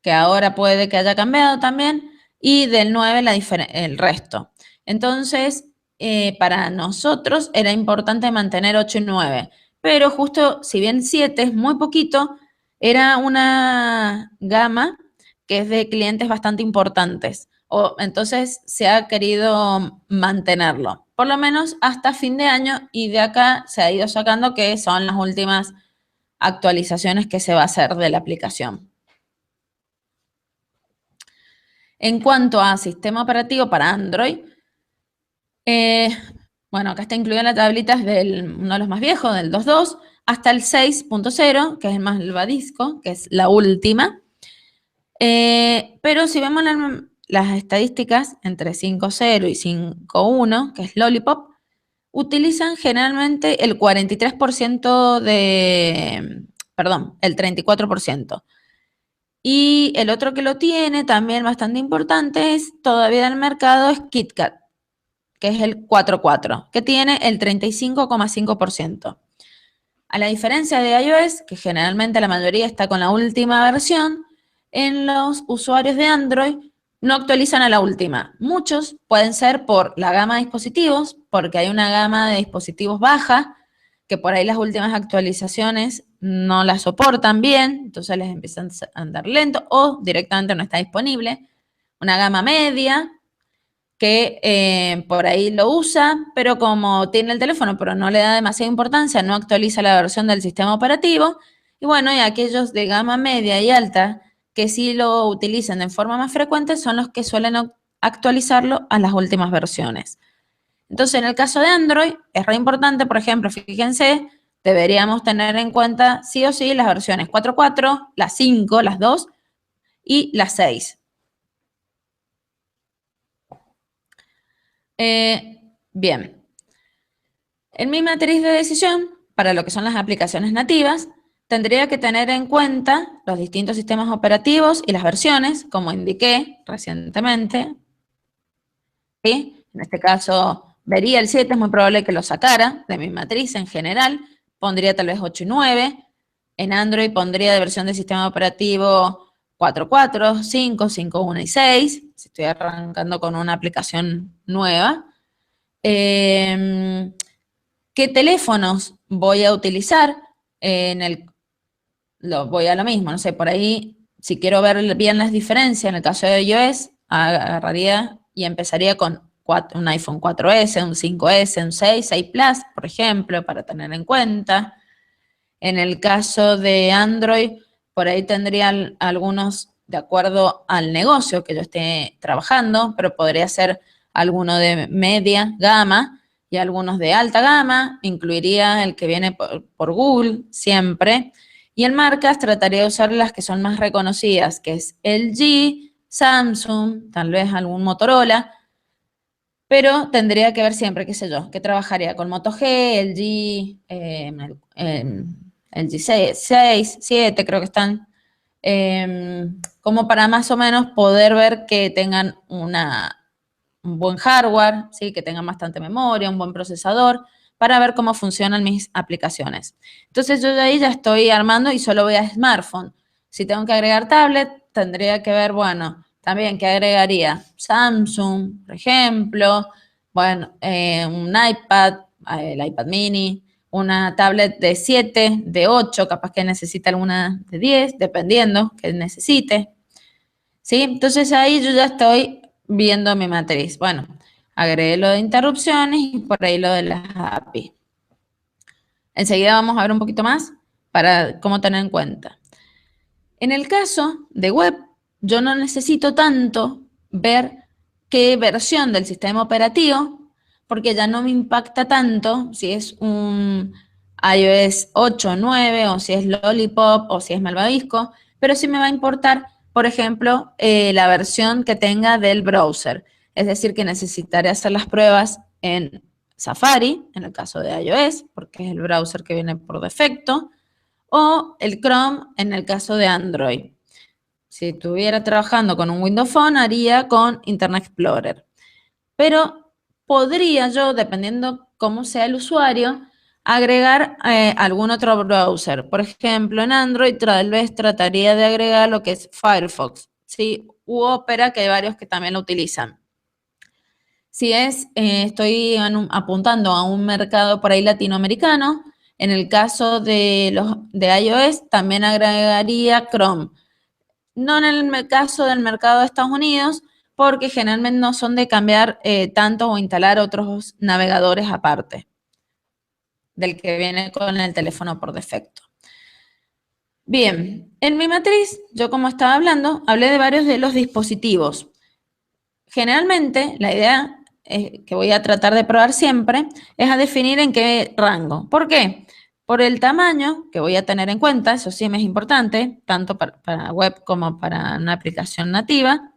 que ahora puede que haya cambiado también, y del 9 el resto. Entonces, para nosotros era importante mantener 8 y 9, pero justo, si bien 7 es muy poquito, era una gama que es de clientes bastante importantes. Entonces, se ha querido mantenerlo, por lo menos hasta fin de año, y de acá se ha ido sacando que son las últimas actualizaciones que se va a hacer de la aplicación. En cuanto a sistema operativo para Android, bueno, acá está incluida la tablita de uno de los más viejos, del 2.2, hasta el 6.0, que es el más malvadisco, que es la última. Pero si vemos las estadísticas entre 5.0 y 5.1, que es Lollipop, utilizan generalmente el 43% el 34%. Y el otro que lo tiene, también bastante importante, es todavía del mercado, es KitKat, que es el 4.4, que tiene el 35,5%. A la diferencia de iOS, que generalmente la mayoría está con la última versión, en los usuarios de Android no actualizan a la última. Muchos pueden ser por la gama de dispositivos, porque hay una gama de dispositivos baja, que por ahí las últimas actualizaciones no las soportan bien, entonces les empiezan a andar lento, o directamente no está disponible. Una gama media, que por ahí lo usa, pero como tiene el teléfono, pero no le da demasiada importancia, no actualiza la versión del sistema operativo. Y bueno, y aquellos de gama media y alta que sí lo utilizan de forma más frecuente son los que suelen actualizarlo a las últimas versiones. Entonces, en el caso de Android, es re importante, por ejemplo, fíjense, deberíamos tener en cuenta sí o sí las versiones 4.4, las 5, las 2 y las 6. Bien, en mi matriz de decisión, para lo que son las aplicaciones nativas, tendría que tener en cuenta los distintos sistemas operativos y las versiones, como indiqué recientemente. ¿Sí? En este caso, vería el 7, es muy probable que lo sacara de mi matriz en general, pondría tal vez 8 y 9. En Android pondría de versión de sistema operativo 4.4, 5, 5.1 y 6, si estoy arrancando con una aplicación nueva. ¿Qué teléfonos voy a utilizar? Voy a lo mismo, no sé, por ahí, si quiero ver bien las diferencias, en el caso de iOS, agarraría y empezaría con un iPhone 4S, un 5S, un 6 Plus, por ejemplo, para tener en cuenta. En el caso de Android, por ahí tendría algunos de acuerdo al negocio que yo esté trabajando, pero podría ser alguno de media gama y algunos de alta gama, incluiría el que viene por Google siempre. Y en marcas trataría de usar las que son más reconocidas, que es LG, Samsung, tal vez algún Motorola, pero tendría que ver siempre, qué sé yo, que trabajaría con Moto G, LG, LG 6, 7 creo que están, como para más o menos poder ver que tengan un buen hardware, ¿sí? Que tengan bastante memoria, un buen procesador, para ver cómo funcionan mis aplicaciones. Entonces yo de ahí ya estoy armando y solo voy a smartphone. Si tengo que agregar tablet, tendría que ver, bueno, también que agregaría Samsung, por ejemplo, bueno, un iPad, el iPad mini, una tablet de 7, de 8, capaz que necesite alguna de 10, dependiendo que necesite. ¿Sí? Entonces ahí yo ya estoy viendo mi matriz. Bueno, agregué lo de interrupciones y por ahí lo de las API. Enseguida vamos a ver un poquito más para cómo tener en cuenta. En el caso de web, yo no necesito tanto ver qué versión del sistema operativo, porque ya no me impacta tanto si es un iOS 8 o 9, o si es Lollipop, o si es Malvavisco, pero sí me va a importar, por ejemplo, la versión que tenga del browser. Es decir, que necesitaré hacer las pruebas en Safari, en el caso de iOS, porque es el browser que viene por defecto, o el Chrome en el caso de Android. Si estuviera trabajando con un Windows Phone, haría con Internet Explorer. Pero podría yo, dependiendo cómo sea el usuario, agregar algún otro browser. Por ejemplo, en Android tal vez trataría de agregar lo que es Firefox, ¿sí? U Opera, que hay varios que también lo utilizan. Si estoy apuntando a un mercado por ahí latinoamericano, en el caso de iOS, también agregaría Chrome. No en el caso del mercado de Estados Unidos, porque generalmente no son de cambiar tanto o instalar otros navegadores aparte del que viene con el teléfono por defecto. Bien, en mi matriz, yo como estaba hablando, hablé de varios de los dispositivos. Generalmente, la idea que voy a tratar de probar siempre es a definir en qué rango. ¿Por qué? Por el tamaño que voy a tener en cuenta, eso sí me es importante, tanto para web como para una aplicación nativa.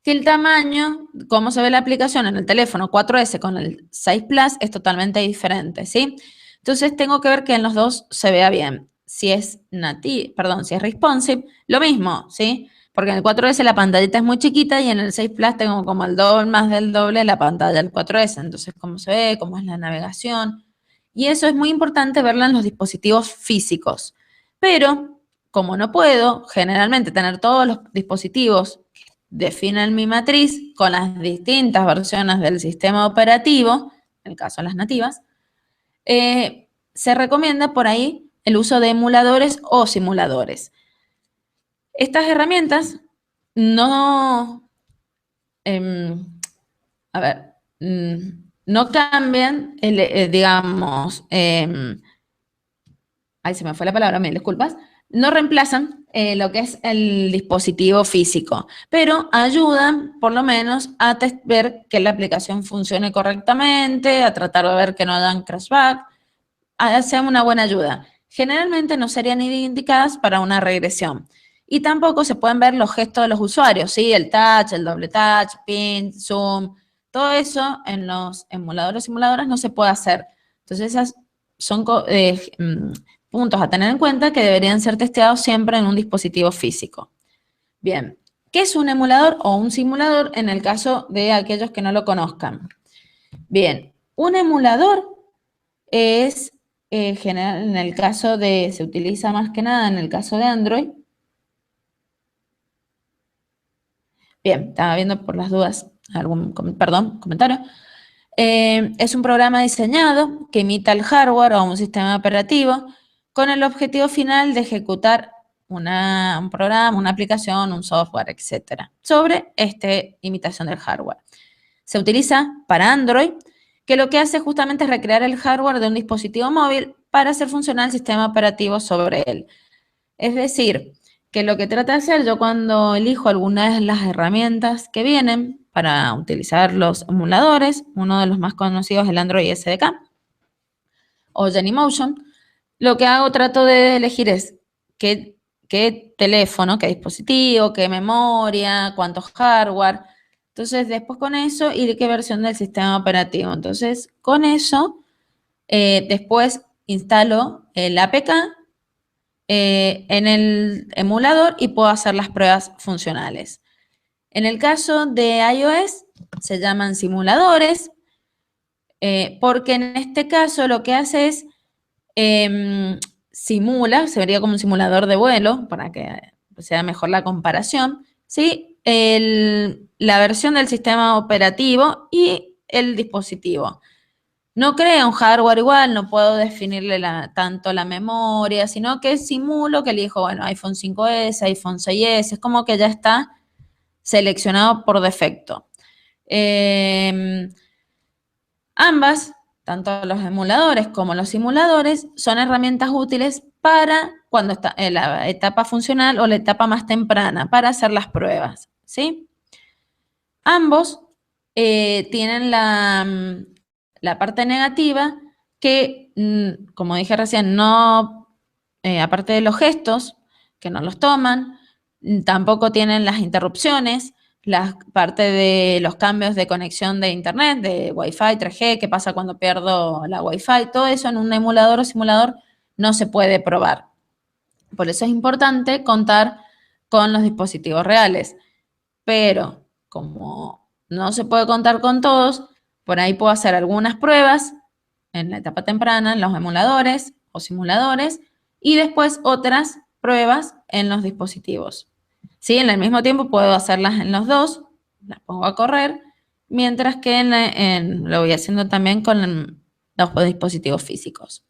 Si el tamaño, cómo se ve la aplicación en el teléfono 4S con el 6 Plus es totalmente diferente, ¿sí? Entonces tengo que ver que en los dos se vea bien. Si es si es responsive, lo mismo, ¿sí? Porque en el 4S la pantallita es muy chiquita y en el 6 Plus tengo como más del doble la pantalla del 4S. Entonces, cómo se ve, cómo es la navegación Y eso es muy importante verlo en los dispositivos físicos. Pero, como no puedo generalmente tener todos los dispositivos que definen mi matriz con las distintas versiones del sistema operativo, en el caso de las nativas, se recomienda por ahí el uso de emuladores o simuladores. Estas herramientas no, no cambian, digamos, ahí se me fue la palabra, me disculpas, no reemplazan lo que es el dispositivo físico, pero ayudan por lo menos a ver que la aplicación funcione correctamente, a tratar de ver que no hagan crashback, sea una buena ayuda. Generalmente no serían indicadas para una regresión. Y tampoco se pueden ver los gestos de los usuarios, ¿sí? El touch, el doble touch, pin, zoom, todo eso en los emuladores y simuladoras no se puede hacer. Entonces, esas son puntos a tener en cuenta que deberían ser testeados siempre en un dispositivo físico. Bien, ¿qué es un emulador o un simulador en el caso de aquellos que no lo conozcan? Bien, un emulador es general, en el caso de, se utiliza más que nada en el caso de Android. Bien, estaba viendo por las dudas algún comentario. Es un programa diseñado que imita el hardware o un sistema operativo con el objetivo final de ejecutar un programa, una aplicación, un software, etcétera, sobre esta imitación del hardware. Se utiliza para Android, que lo que hace justamente es recrear el hardware de un dispositivo móvil para hacer funcionar el sistema operativo sobre él. Es decir, que lo que trata de hacer, yo cuando elijo alguna de las herramientas que vienen para utilizar los emuladores, uno de los más conocidos es el Android SDK o Genymotion, lo que hago, trato de elegir es qué teléfono, qué dispositivo, qué memoria, cuánto hardware. Entonces, después con eso, y qué versión del sistema operativo. Entonces, con eso, después instalo el APK en el emulador y puedo hacer las pruebas funcionales. En el caso de iOS, se llaman simuladores, porque en este caso lo que hace es simula, se vería como un simulador de vuelo, para que sea mejor la comparación, ¿sí? La versión del sistema operativo y el dispositivo. No crea un hardware igual, no puedo definirle tanto la memoria, sino que simulo que elijo, bueno, iPhone 5S, iPhone 6S, es como que ya está seleccionado por defecto. Ambas, tanto los emuladores como los simuladores, son herramientas útiles para cuando está en la etapa funcional o la etapa más temprana, para hacer las pruebas, ¿sí? Ambos tienen la parte negativa que, como dije recién, no, aparte de los gestos, que no los toman, tampoco tienen las interrupciones, la parte de los cambios de conexión de internet, de Wi-Fi, 3G, qué pasa cuando pierdo la Wi-Fi, todo eso en un emulador o simulador no se puede probar. Por eso es importante contar con los dispositivos reales. Pero como no se puede contar con todos, por ahí puedo hacer algunas pruebas en la etapa temprana, en los emuladores o simuladores, y después otras pruebas en los dispositivos. ¿Sí? En el mismo tiempo puedo hacerlas en los dos, las pongo a correr, mientras que lo voy haciendo también con los dispositivos físicos.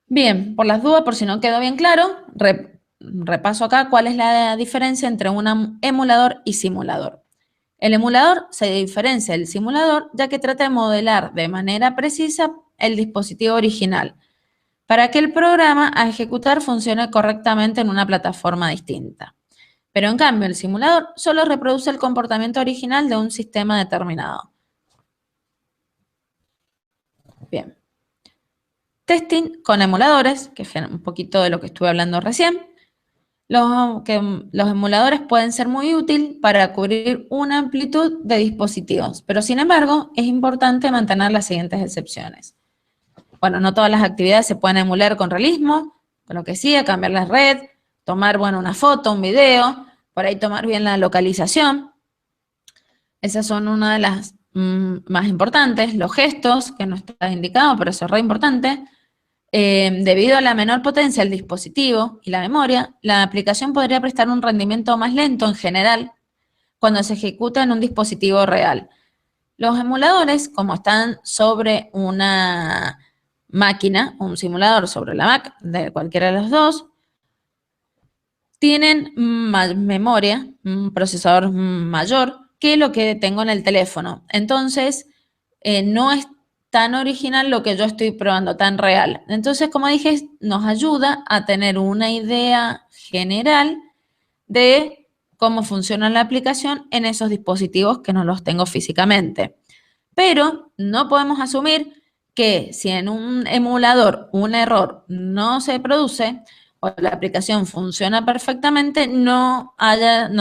Bien, por las dudas, por si no quedó bien claro, repaso acá cuál es la diferencia entre un emulador y simulador. El emulador se diferencia del simulador ya que trata de modelar de manera precisa el dispositivo original para que el programa a ejecutar funcione correctamente en una plataforma distinta. Pero en cambio, el simulador solo reproduce el comportamiento original de un sistema determinado. Bien. Testing con emuladores, que es un poquito de lo que estuve hablando recién. Los emuladores pueden ser muy útiles para cubrir una amplitud de dispositivos, pero sin embargo es importante mantener las siguientes excepciones. Bueno, no todas las actividades se pueden emular con realismo, con lo que sí, cambiar la red, tomar, bueno, una foto, un video, por ahí tomar bien la localización. Esas son una de las más importantes, los gestos, que no está indicado, pero eso es re importante. Debido a la menor potencia del dispositivo y la memoria, la aplicación podría prestar un rendimiento más lento en general cuando se ejecuta en un dispositivo real. Los emuladores, como están sobre una máquina, un simulador sobre la Mac, de cualquiera de los dos, tienen más memoria, un procesador mayor que lo que tengo en el teléfono. Entonces, no es tan original lo que yo estoy probando, tan real. Entonces, como dije, nos ayuda a tener una idea general de cómo funciona la aplicación en esos dispositivos que no los tengo físicamente. Pero no podemos asumir que si en un emulador un error no se produce o la aplicación funciona perfectamente, no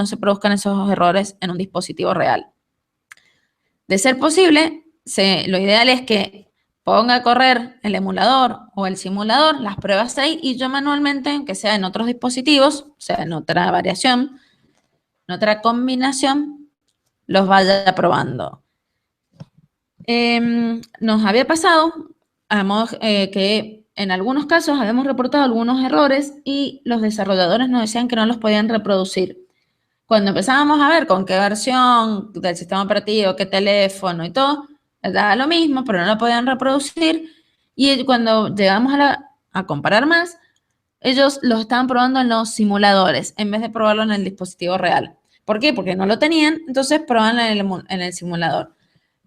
se produzcan esos errores en un dispositivo real. De ser posible, lo ideal es que ponga a correr el emulador o el simulador, las pruebas ahí, y yo manualmente, aunque sea en otros dispositivos, o sea, en otra variación, en otra combinación, los vaya probando. Nos había pasado que en algunos casos habíamos reportado algunos errores y los desarrolladores nos decían que no los podían reproducir. Cuando empezábamos a ver con qué versión del sistema operativo, qué teléfono y todo, daba lo mismo, pero no lo podían reproducir. Y cuando llegamos a comparar más, ellos los estaban probando en los simuladores en vez de probarlo en el dispositivo real. ¿Por qué? Porque no lo tenían, entonces probaban en el simulador.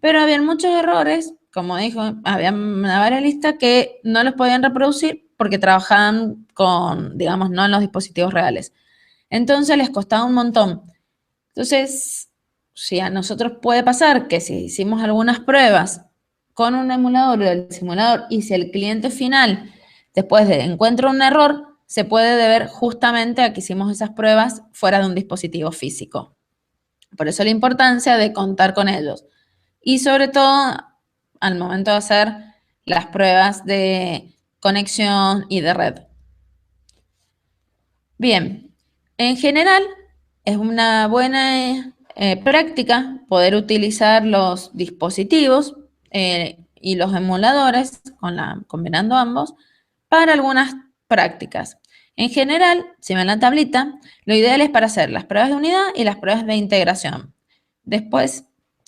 Pero habían muchos errores, como dijo, había una varias listas que no los podían reproducir porque trabajaban con, digamos, no en los dispositivos reales. Entonces les costaba un montón. Entonces, si a nosotros puede pasar que si hicimos algunas pruebas con un emulador o el simulador y si el cliente final después encuentra un error, se puede deber justamente a que hicimos esas pruebas fuera de un dispositivo físico. Por eso la importancia de contar con ellos. Y sobre todo, al momento de hacer las pruebas de conexión y de red. Bien, en general es una buena práctica poder utilizar los dispositivos y los emuladores, combinando ambos, para algunas prácticas. En general, si ven la tablita, lo ideal es para hacer las pruebas de unidad y las pruebas de integración. Después,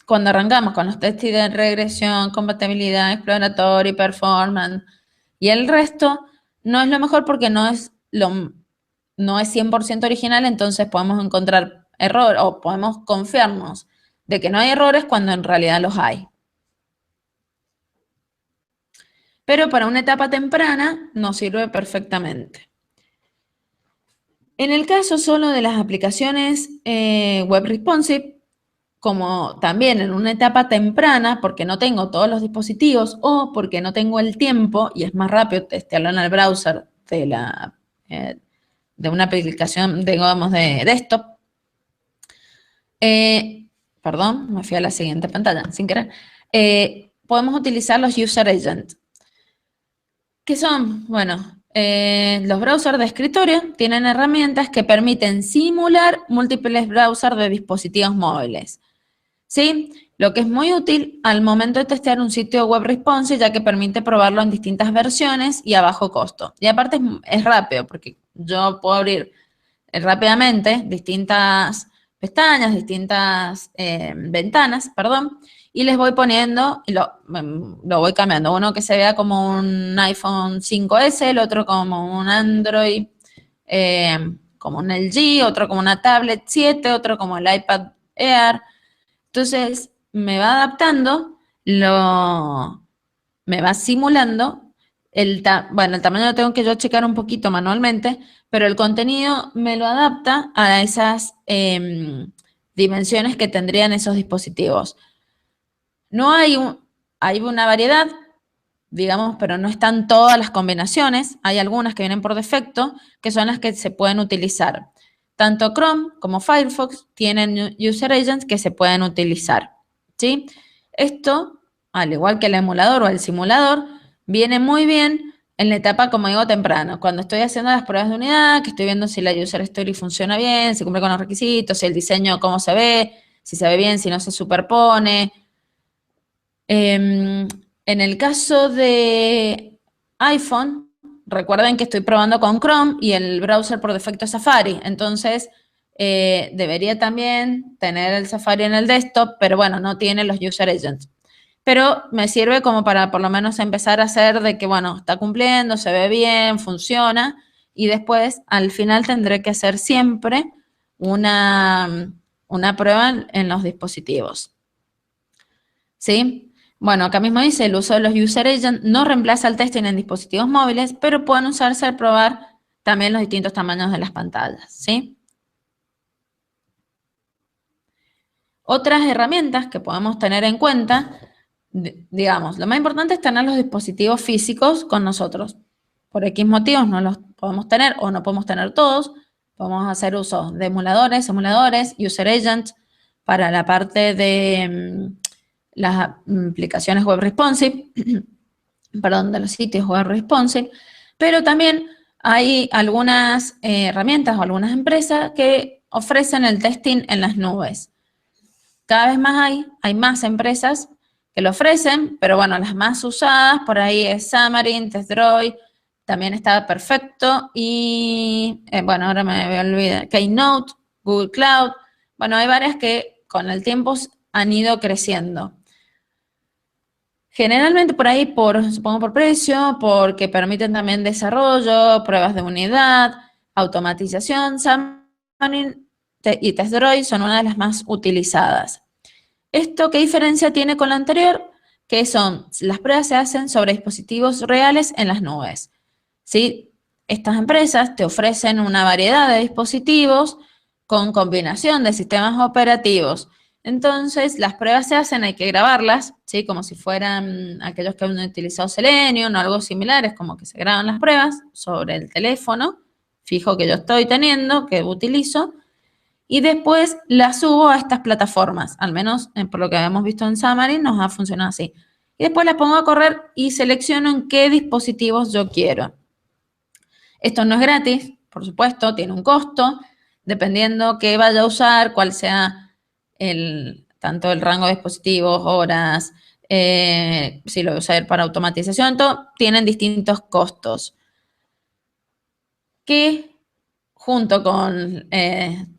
cuando arrancamos con los test de regresión, compatibilidad, exploratorio, performance y el resto, no es lo mejor porque no es 100% original, entonces podemos encontrar error o podemos confiarnos de que no hay errores cuando en realidad los hay. Pero para una etapa temprana nos sirve perfectamente. En el caso solo de las aplicaciones web responsive, como también en una etapa temprana, porque no tengo todos los dispositivos o porque no tengo el tiempo y es más rápido testearlo en el browser de una aplicación, digamos, de desktop. Perdón, me fui a la siguiente pantalla, sin querer. Podemos utilizar los User Agents. ¿Qué son? Bueno, los browsers de escritorio tienen herramientas que permiten simular múltiples browsers de dispositivos móviles. ¿Sí? Lo que es muy útil al momento de testear un sitio web responsive, ya que permite probarlo en distintas versiones y a bajo costo. Y aparte es rápido, porque yo puedo abrir rápidamente distintas pestañas, distintas ventanas, perdón, y les voy poniendo, y lo voy cambiando. Uno que se vea como un iPhone 5S, el otro como un Android, como un LG, otro como una tablet 7, otro como el iPad Air. Entonces, me va adaptando, me va simulando, el tamaño lo tengo que yo checar un poquito manualmente, pero el contenido me lo adapta a esas dimensiones que tendrían esos dispositivos. No hay una variedad, digamos, pero no están todas las combinaciones. Hay algunas que vienen por defecto, que son las que se pueden utilizar. Tanto Chrome como Firefox tienen User Agents que se pueden utilizar, ¿sí? Esto, al igual que el emulador o el simulador, viene muy bien en la etapa, como digo, temprano. Cuando estoy haciendo las pruebas de unidad, que estoy viendo si la User Story funciona bien, si cumple con los requisitos, si el diseño cómo se ve, si se ve bien, si no se superpone. En el caso de iPhone, recuerden que estoy probando con Chrome y el browser por defecto es Safari. Entonces, debería también tener el Safari en el desktop, pero bueno, no tiene los user agents. Pero me sirve como para por lo menos empezar a hacer de que, bueno, está cumpliendo, se ve bien, funciona, y después al final tendré que hacer siempre una prueba en los dispositivos. ¿Sí? Bueno, acá mismo dice, el uso de los user agents no reemplaza el testing en dispositivos móviles, pero pueden usarse al probar también los distintos tamaños de las pantallas, ¿sí? Otras herramientas que podemos tener en cuenta, digamos, lo más importante es tener los dispositivos físicos con nosotros. Por X motivos no los podemos tener o no podemos tener todos. Podemos hacer uso de emuladores, user agents para la parte de las aplicaciones web responsive, perdón, de los sitios web responsive, pero también hay algunas herramientas o algunas empresas que ofrecen el testing en las nubes. Cada vez más hay más empresas que lo ofrecen, pero bueno, las más usadas por ahí es Xamarin, TestDroid, también está Perfecto y, bueno, ahora me voy a olvidar, Keynote, Google Cloud. Bueno, hay varias que con el tiempo han ido creciendo. Generalmente por ahí, supongo por precio, porque permiten también desarrollo, pruebas de unidad, automatización. Xamarin y TestDroid son una de las más utilizadas. ¿Esto qué diferencia tiene con lo anterior? Que las pruebas se hacen sobre dispositivos reales en las nubes. ¿Sí? Estas empresas te ofrecen una variedad de dispositivos con combinación de sistemas operativos. Entonces, las pruebas se hacen, hay que grabarlas, ¿sí? Como si fueran aquellos que han utilizado Selenium o algo similar, es como que se graban las pruebas sobre el teléfono fijo que yo estoy teniendo, que utilizo, y después las subo a estas plataformas, al menos por lo que habíamos visto en Xamarin nos ha funcionado así. Y después las pongo a correr y selecciono en qué dispositivos yo quiero. Esto no es gratis, por supuesto, tiene un costo, dependiendo qué vaya a usar, cuál sea tanto el rango de dispositivos, horas, si lo voy a usar para automatización, todo, tienen distintos costos. Que junto con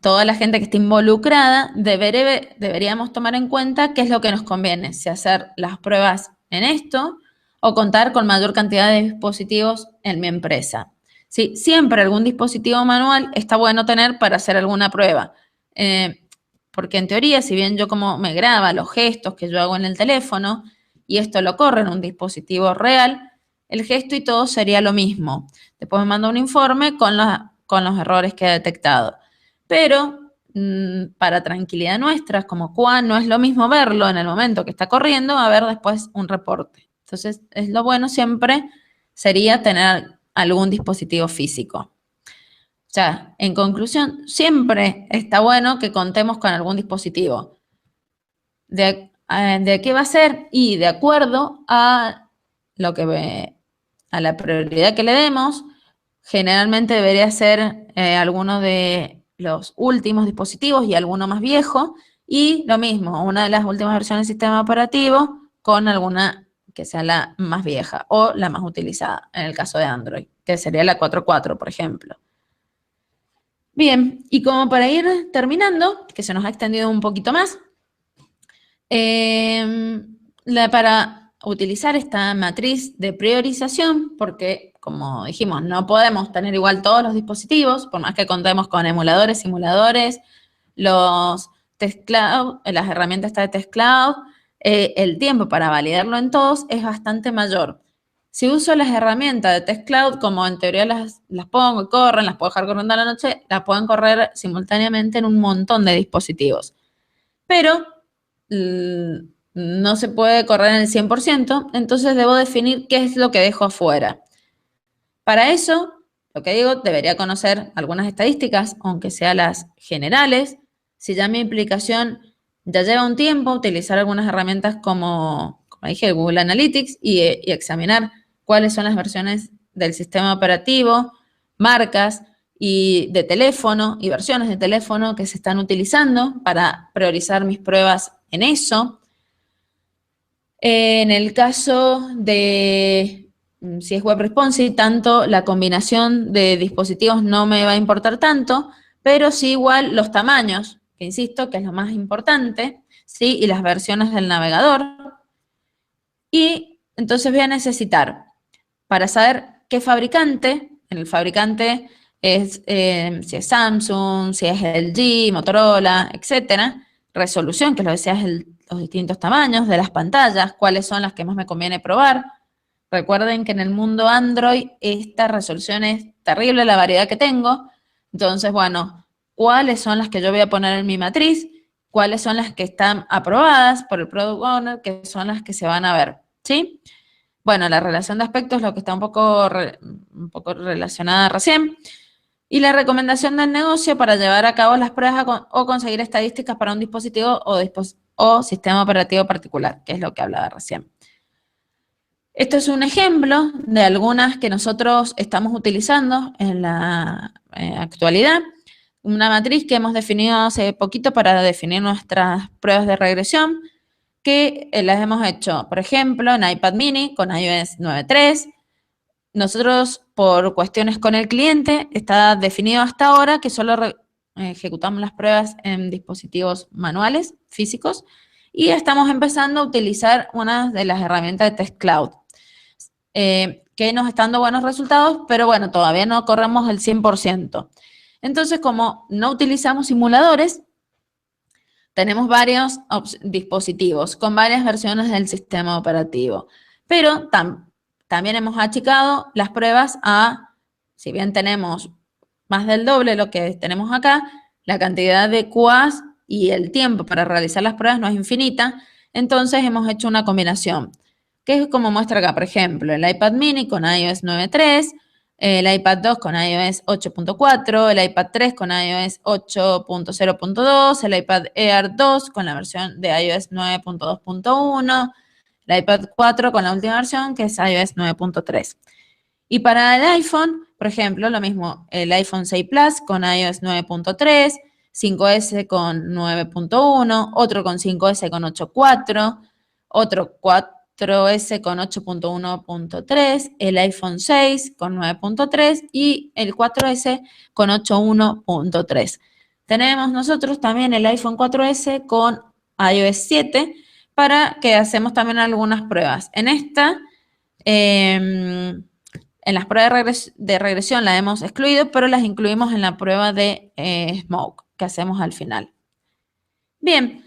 toda la gente que esté involucrada, deberíamos tomar en cuenta qué es lo que nos conviene, si hacer las pruebas en esto o contar con mayor cantidad de dispositivos en mi empresa. Sí, siempre algún dispositivo manual está bueno tener para hacer alguna prueba. Porque en teoría, si bien yo como me graba los gestos que yo hago en el teléfono y esto lo corre en un dispositivo real, el gesto y todo sería lo mismo. Después me manda un informe con los errores que he detectado. Pero para tranquilidad nuestra, como no es lo mismo verlo en el momento que está corriendo, a ver después un reporte. Entonces, es lo bueno siempre sería tener algún dispositivo físico. O sea, en conclusión, siempre está bueno que contemos con algún dispositivo. ¿De qué va a ser? Y de acuerdo a a la prioridad que le demos, generalmente debería ser alguno de los últimos dispositivos y alguno más viejo. Y lo mismo, una de las últimas versiones del sistema operativo con alguna que sea la más vieja o la más utilizada, en el caso de Android, que sería la 4.4, por ejemplo. Bien, y como para ir terminando, que se nos ha extendido un poquito más, para utilizar esta matriz de priorización, porque como dijimos, no podemos tener igual todos los dispositivos, por más que contemos con emuladores, simuladores, los Test Cloud, las herramientas de Test Cloud, el tiempo para validarlo en todos es bastante mayor. Si uso las herramientas de Test Cloud, como en teoría las pongo y corren, las puedo dejar corriendo a la noche, las pueden correr simultáneamente en un montón de dispositivos. Pero no se puede correr en el 100%, entonces debo definir qué es lo que dejo afuera. Para eso, lo que digo, debería conocer algunas estadísticas, aunque sean las generales. Si ya mi aplicación ya lleva un tiempo, utilizar algunas herramientas como dije, Google Analytics y examinar cuáles son las versiones del sistema operativo, marcas y de teléfono y versiones de teléfono que se están utilizando para priorizar mis pruebas en eso. En el caso de, si es web responsive, tanto la combinación de dispositivos no me va a importar tanto, pero sí igual los tamaños, que insisto que es lo más importante, ¿sí? Y las versiones del navegador. Y entonces voy a necesitar, para saber qué fabricante, el fabricante es, si es Samsung, si es LG, Motorola, etcétera, resolución, que lo decía es los distintos tamaños de las pantallas, cuáles son las que más me conviene probar. Recuerden que en el mundo Android esta resolución es terrible, la variedad que tengo. Entonces, bueno, ¿cuáles son las que yo voy a poner en mi matriz? ¿Cuáles son las que están aprobadas por el Product Owner? Que son las que se van a ver, ¿sí? Bueno, la relación de aspectos es lo que está un poco relacionada recién. Y la recomendación del negocio para llevar a cabo las pruebas o conseguir estadísticas para un dispositivo o sistema operativo particular, que es lo que hablaba recién. Esto es un ejemplo de algunas que nosotros estamos utilizando en la actualidad. Una matriz que hemos definido hace poquito para definir nuestras pruebas de regresión, que las hemos hecho, por ejemplo, en iPad mini con iOS 9.3. Nosotros, por cuestiones con el cliente, está definido hasta ahora que solo ejecutamos las pruebas en dispositivos manuales, físicos, y estamos empezando a utilizar una de las herramientas de Test Cloud, que nos están dando buenos resultados, pero bueno, todavía no corremos el 100%. Entonces, como no utilizamos simuladores, tenemos varios dispositivos con varias versiones del sistema operativo, pero también hemos achicado las pruebas a, si bien tenemos más del doble lo que tenemos acá, la cantidad de QAs y el tiempo para realizar las pruebas no es infinita, entonces hemos hecho una combinación, que es como muestra acá, por ejemplo, el iPad mini con iOS 9.3, el iPad 2 con iOS 8.4, el iPad 3 con iOS 8.0.2, el iPad Air 2 con la versión de iOS 9.2.1, el iPad 4 con la última versión que es iOS 9.3. Y para el iPhone, por ejemplo, lo mismo, el iPhone 6 Plus con iOS 9.3, 5S con 9.1, otro con 5S con 8.4, otro 4S con 8.1.3, el iPhone 6 con 9.3 y el 4S con 8.1.3. Tenemos nosotros también el iPhone 4S con iOS 7 para que hacemos también algunas pruebas. En esta, en las pruebas de regresión la hemos excluido, pero las incluimos en la prueba de Smoke que hacemos al final. Bien,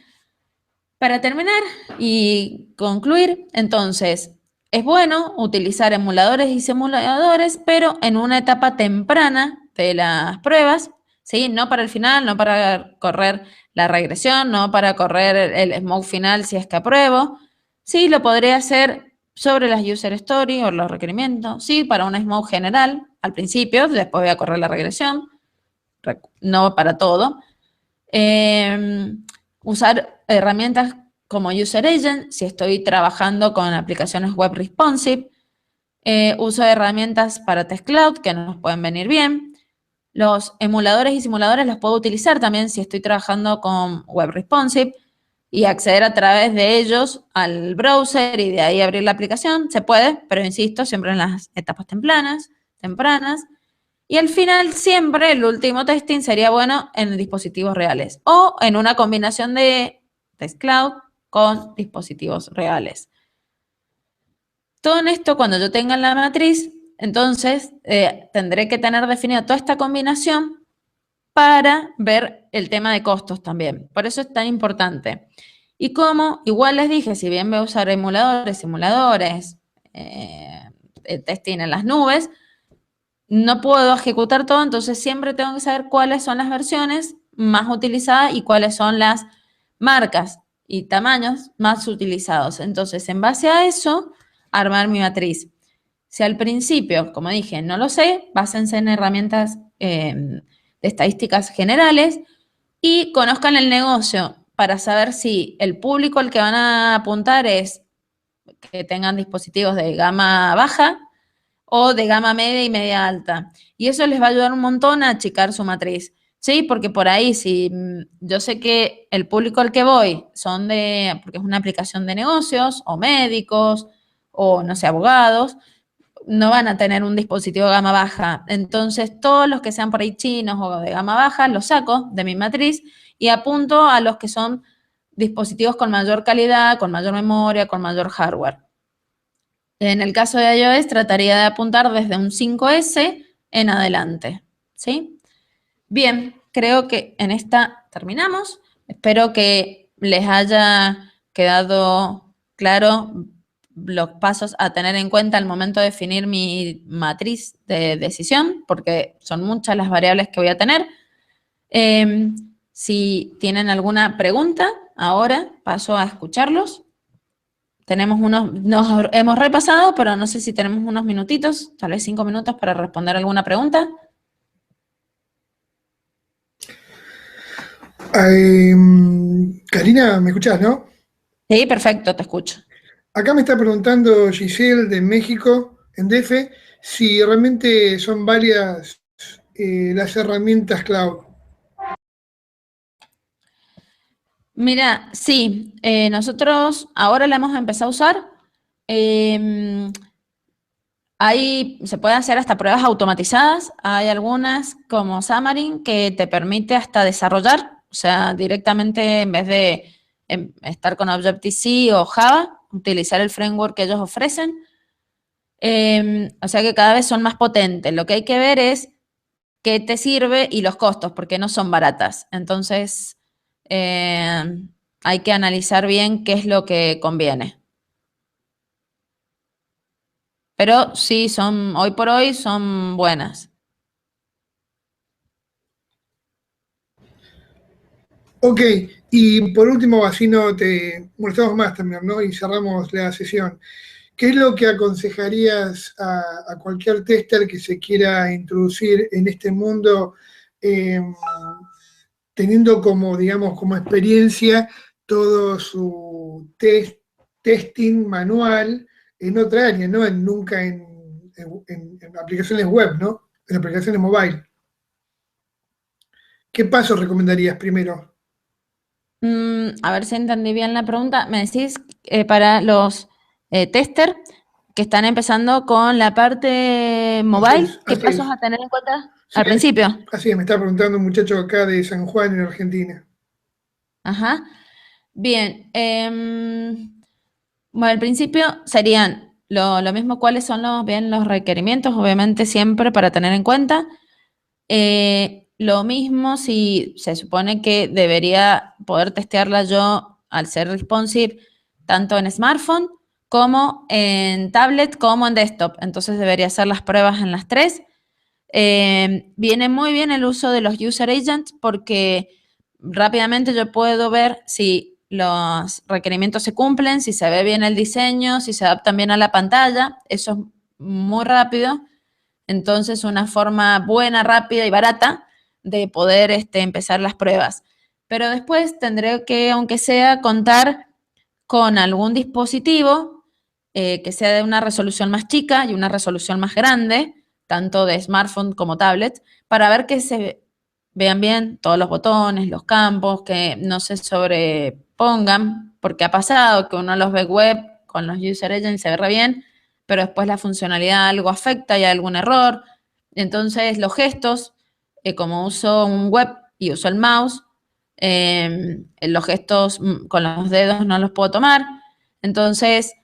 para terminar y concluir, entonces, es bueno utilizar emuladores y simuladores, pero en una etapa temprana de las pruebas, ¿sí? No para el final, no para correr la regresión, no para correr el smoke final si es que apruebo. Sí, lo podría hacer sobre las user stories o los requerimientos, sí, para un smoke general al principio, después voy a correr la regresión, no para todo. Usar herramientas como User Agent, si estoy trabajando con aplicaciones web responsive. Uso de herramientas para Test Cloud que nos pueden venir bien. Los emuladores y simuladores los puedo utilizar también si estoy trabajando con web responsive y acceder a través de ellos al browser y de ahí abrir la aplicación. Se puede, pero insisto, siempre en las etapas tempranas. Y al final, siempre el último testing sería bueno en dispositivos reales o en una combinación de Test Cloud con dispositivos reales. Todo en esto, cuando yo tenga la matriz, entonces tendré que tener definida toda esta combinación para ver el tema de costos también. Por eso es tan importante. Y como, igual les dije, si bien voy a usar emuladores, simuladores, testing en las nubes, no puedo ejecutar todo, entonces siempre tengo que saber cuáles son las versiones más utilizadas y cuáles son las marcas y tamaños más utilizados. Entonces, en base a eso, armar mi matriz. Si al principio, como dije, no lo sé, básense en herramientas de estadísticas generales y conozcan el negocio para saber si el público al que van a apuntar es que tengan dispositivos de gama baja o de gama media y media alta. Y eso les va a ayudar un montón a achicar su matriz. Sí, porque por ahí, si yo sé que el público al que voy son porque es una aplicación de negocios, o médicos, o no sé, abogados, no van a tener un dispositivo de gama baja. Entonces, todos los que sean por ahí chinos o de gama baja, los saco de mi matriz y apunto a los que son dispositivos con mayor calidad, con mayor memoria, con mayor hardware. En el caso de iOS, trataría de apuntar desde un 5S en adelante, ¿sí? Bien, creo que en esta terminamos. Espero que les haya quedado claro los pasos a tener en cuenta al momento de definir mi matriz de decisión, porque son muchas las variables que voy a tener. Si tienen alguna pregunta, ahora paso a escucharlos. Nos hemos repasado, pero no sé si tenemos unos minutitos, tal vez 5 minutos para responder alguna pregunta. Karina, ¿me escuchás, no? Sí, perfecto, te escucho. Acá me está preguntando Giselle de México, en DF, si realmente son varias las herramientas cloud. Mira, sí, nosotros ahora la hemos empezado a usar. Ahí se puede hacer hasta pruebas automatizadas. Hay algunas como Xamarin que te permite hasta desarrollar, o sea, directamente en vez de estar con Objective-C o Java, utilizar el framework que ellos ofrecen. O sea que cada vez son más potentes. Lo que hay que ver es qué te sirve y los costos, porque no son baratas. Entonces, hay que analizar bien qué es lo que conviene. Pero sí, hoy por hoy son buenas. Ok, y por último, así no te molestamos más también, ¿no? Y cerramos la sesión. ¿Qué es lo que aconsejarías a cualquier tester que se quiera introducir en este mundo, eh, teniendo como, digamos, como experiencia todo su testing manual en otra área, ¿no? Nunca en aplicaciones web, ¿no? En aplicaciones mobile. ¿Qué pasos recomendarías primero? A ver si entendí bien la pregunta. Me decís para los tester que están empezando con la parte Así mobile, es, ¿qué así pasos es. a tener en cuenta Sí, al principio? así es, me está preguntando un muchacho acá de San Juan, en Argentina. Ajá. Bien. Bueno, al principio serían lo mismo, cuáles son los requerimientos, obviamente siempre para tener en cuenta. Lo mismo si se supone que debería poder testearla yo al ser responsive tanto en smartphone como en tablet como en desktop. Entonces debería hacer las pruebas en las tres. Viene muy bien el uso de los user agents porque rápidamente yo puedo ver si los requerimientos se cumplen, si se ve bien el diseño, si se adaptan bien a la pantalla. Eso es muy rápido. Entonces, una forma buena, rápida y barata de poder empezar las pruebas. Pero después tendré que, aunque sea, contar con algún dispositivo que sea de una resolución más chica y una resolución más grande, tanto de smartphone como tablet, para ver que se vean bien todos los botones, los campos, que no se sobrepongan, porque ha pasado que uno los ve web con los user agents y se ve re bien, pero después la funcionalidad algo afecta y hay algún error. Entonces, los gestos, como uso un web y uso el mouse, los gestos con los dedos no los puedo tomar. Entonces,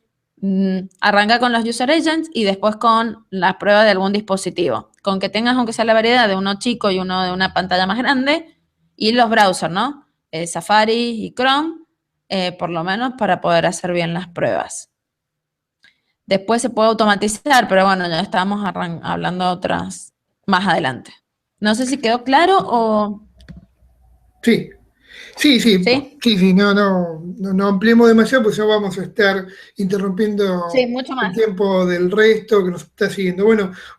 arranca con los user agents y después con la prueba de algún dispositivo. Con que tengas, aunque sea la variedad de uno chico y uno de una pantalla más grande, y los browsers, ¿no? Safari y Chrome, por lo menos para poder hacer bien las pruebas. Después se puede automatizar, pero bueno, ya estábamos hablando de otras más adelante. No sé si quedó claro o... Sí, sí, sí, ¿Sí? sí, sí, no ampliemos demasiado, pues ya vamos a estar Sí, interrumpiendo mucho el más. tiempo del resto que nos está siguiendo.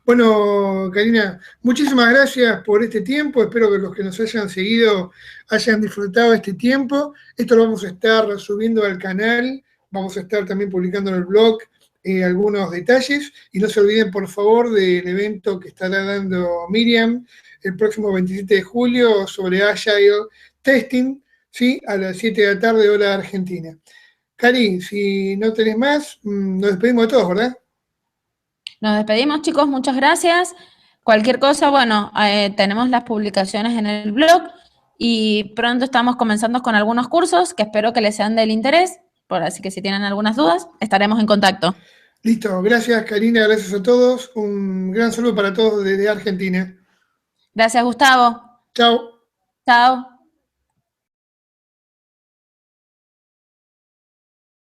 Bueno, Karina, muchísimas gracias por este tiempo. Espero que los que nos hayan seguido hayan disfrutado este tiempo. Esto lo vamos a estar subiendo al canal, vamos a estar también publicando en el blog algunos detalles, y no se olviden por favor del evento que estará dando Miriam el próximo 27 de julio sobre Agile Testing, ¿sí? A las 7 de la tarde, hora argentina. Cari, si no tenés más, nos despedimos de todos, ¿verdad? Nos despedimos, chicos, muchas gracias. Cualquier cosa, bueno, tenemos las publicaciones en el blog y pronto estamos comenzando con algunos cursos que espero que les sean del interés, así que si tienen algunas dudas, estaremos en contacto. Listo, gracias Karina, gracias a todos. Un gran saludo para todos desde Argentina. Gracias, Gustavo. Chao. Chao.